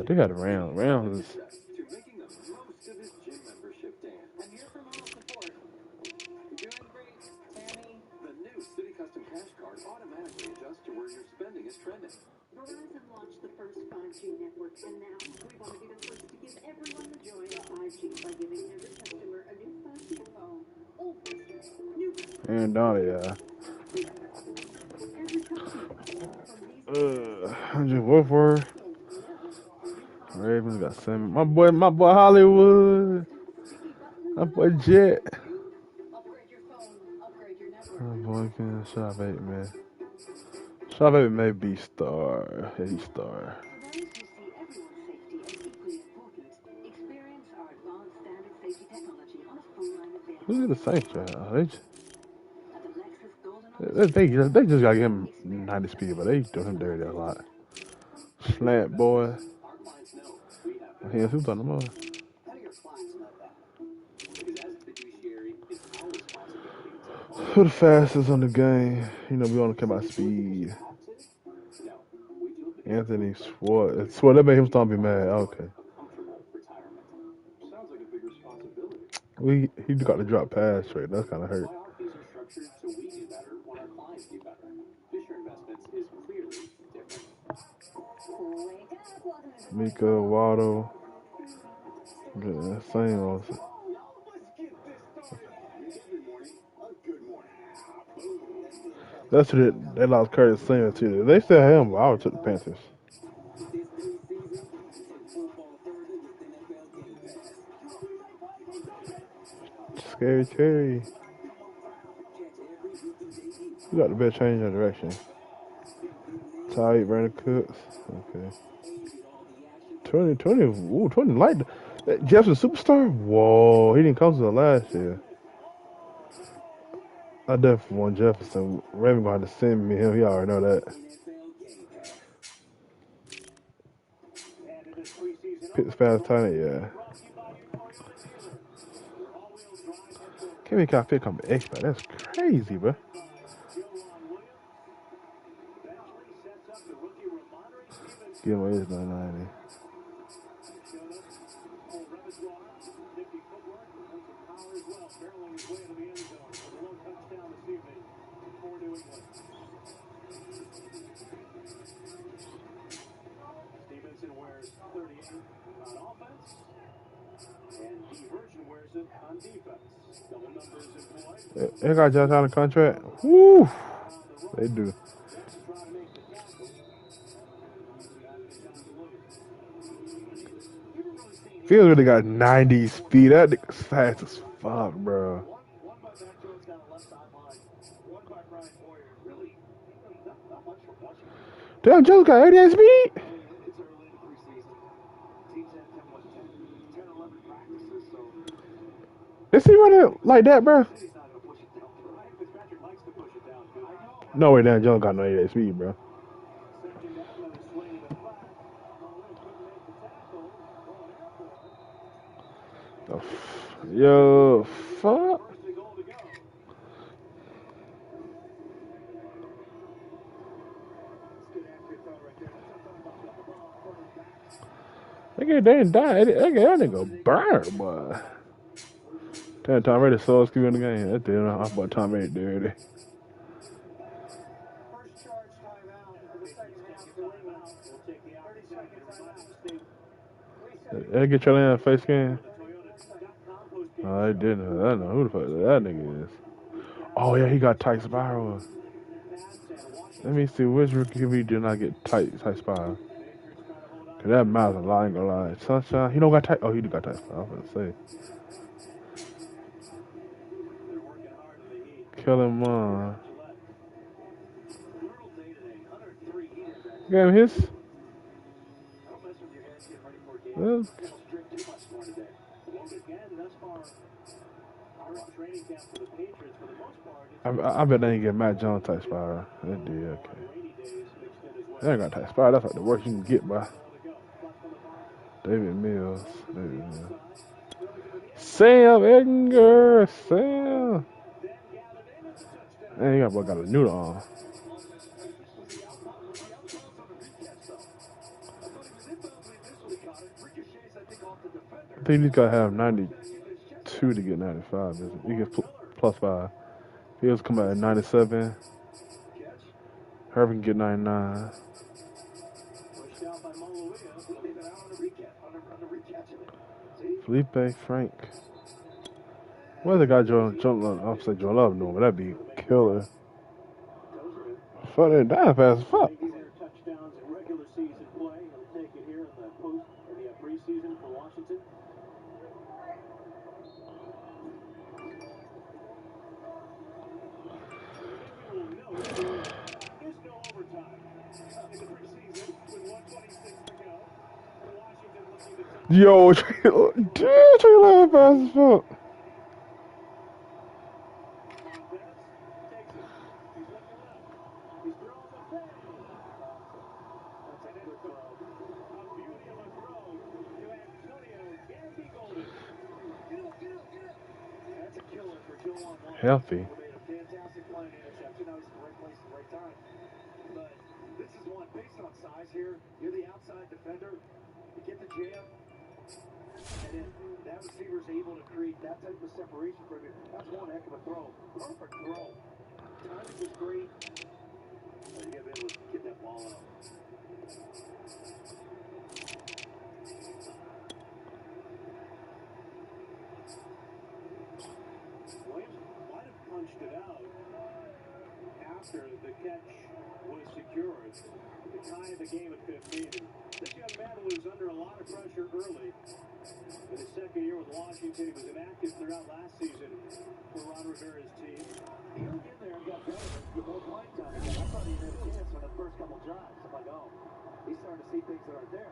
They got a round. Round is. Verizon launched the first 5G network, and now we want to be the first to give everyone the joy of 5G by giving every customer a new 5G phone. Old customers, new customers. And Donnie, I just work for her. Ravens got 7. My boy Hollywood. My boy Jet. My boy can Shop 8, man. Shop 8 may be star. Yeah, he's star. Who's in the Saints right now? They just gotta give him 90 speed, but they do him dirty a lot. Slant boy. Who's on the move? Who the fastest on the game? You know, we only care about speed. Anthony Swartz. Swartz, that made him start be mad. Okay. He got the drop pass straight. That's kind of hurt. Mika Waddle. Yeah, same old. That's who they lost Curtis Singer too. They still have him, but I would took the Panthers. Scary Terry. You got the best change of direction. Ty Brandon Cooks. Okay. 20 light. Jefferson Superstar? Whoa, he didn't come to the last year. I definitely want Jefferson. Raven gonna have to send me him. He already know that. pick fast time, yeah. Can't make Kyle Pitt come expert. That's crazy, bro. Give him his 990. Stevenson wears 38 on offense, and Diversion wears it on defense. Double numbers employed. They got Josh on the contract. Woo! They do. Fields really got 90 speed. That nigga's fast as fuck, bro. One by Matt Jones down the left sideline. One by Brian Boyer. Really, not much for Washington. Damn, Jones got 88 speed. It's early in the preseason. Teams had 10, 11 practices, so Is he running like that, bro? he's not going to push it down. Ryan Fitzpatrick likes to push it down. I know. No way, damn, Jones got no 88 speed, bro. Second down, another swing to the flat. Couldn't make the tackle. Yo, fuck. First and goal to go. Good accurate throw right there. That's what I'm talking about. Put the ball on quarterbacks. Nigga, they didn't die. That nigga burn, boy. Damn, Tom Brady so screwed in the game. That's the off about Tom Brady there. First charge timeout. The second half to win out. We'll take the 30-second timeout. They get your land face scan. Oh, they didn't. I don't know who the fuck that nigga is. Oh yeah, he got tight spiral. Let me see which rookie we did not get tight spiral. Cause that Miles a lie, ain't gonna lie. Sunshine, he don't got tight. Oh, he do got tight spiral. I was gonna say. Kill him, Get him his. Well, I bet they ain't get Matt Jones type spiral. They did, okay. They ain't got type spiral. That's like the worst you can get by. David Mills. Sam Edgar. Sam. And you got a noodle on. I think he's got to have 92 to get 95. You get plus 5. He'll come out at 97. Herb can get 99. Felipe Frank. What the guy Joe Love? I'll say Joe Love doing, but that'd be killer. Fuck, they're dying fast as fuck. Touchdowns in regular season play. He'll take it here in the post or the preseason for Washington. There's no overtime in the preseason with 1:26 to go. Washington looking to Yo, Trey Love fast as fuck. Healthy. fantastic play and interception. Now he's in the right place at the right time. But this is one based on size here. You're the outside defender. You get the jam. And then that receiver's able to create that type of separation from you. That's one heck of a throw. Perfect throw. Timing was great. You got to be able to get that ball out. Punched it out after the catch was secured. The tie of the game at 15. This young man was under a lot of pressure early. In his second year with Washington, he was inactive throughout last season for Ron Rivera's team. He hung in there and got better with more playing time. I thought he had a chance on the first couple drives. I'm like, oh, he's starting to see things that aren't there.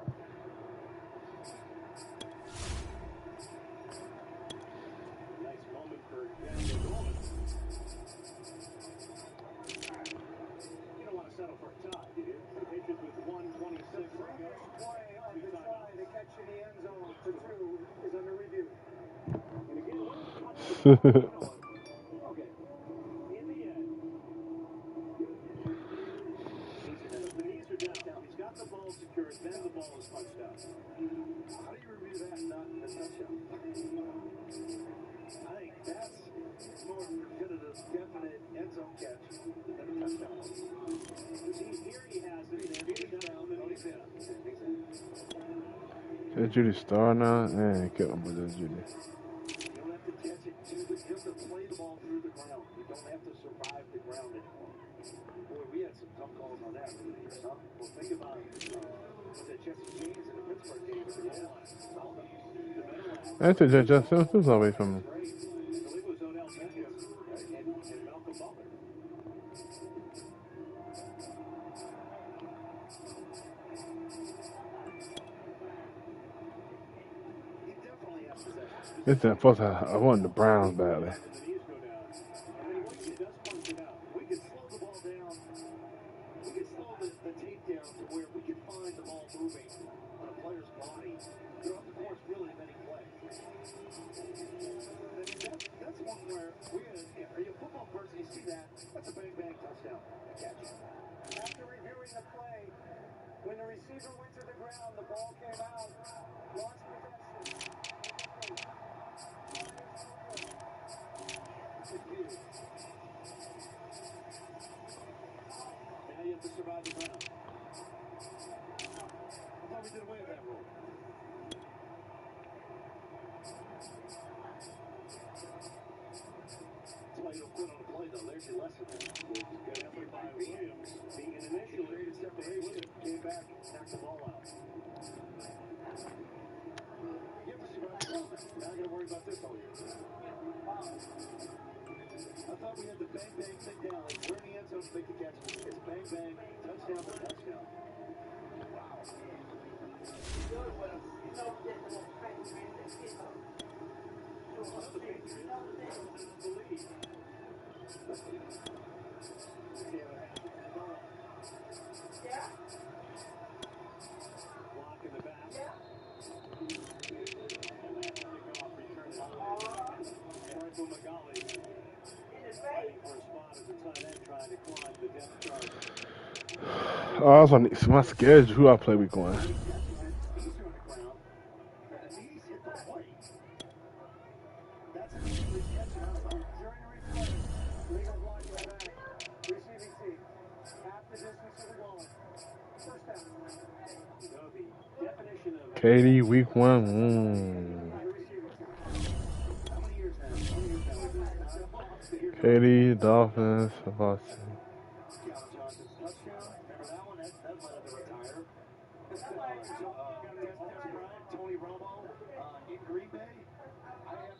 Nice moment for Daniel Goldman. Settle for a tie, do you? The Patriots with 1:26 to go. catch in the end zone for 2 is under review. Okay. In the end, the knees are down. He's got the ball secured, then the ball is punched out. How do you review that and not the touchdown? I think that's more definitive, definite end zone catch than a touchdown. Here he has it. Is Judy star now? Man, kill him with that Judy. You don't have to catch it to the, you have to play the ball through the ground. You don't have to survive the ground anymore. Boy, we had some tough calls on that over the years, huh? Well, think about was it Jesse James in the Pittsburgh game with the goal line? That's it, Justin Simmons away from me. I believe it was Odell Beckham and Malcolm Butler. It's that first I wanted the Browns badly. After reviewing the play, when the receiver went to the ground, the ball came out, lost possession. Now you have to survive the ground. I thought we did away with that rule. That's why you don't quit on a play, though. There's your lesson there. Good effort by Williams. Being an initial created separation, came back, knocked the ball out. You have to survive the ground. Now you got to worry about this all year. I thought we had the bang-bang thing down. Like, we're in the end zone to make the catch. It's bang-bang, touchdown to touchdown. Wow. Block in the back. And that kickoff return Michael McGauley fighting for a spot as a tight end trying to climb the depth chart. Oh, I was on my schedule. Who I play week 1? Katie, week 1. Katie, Dolphins, Boston.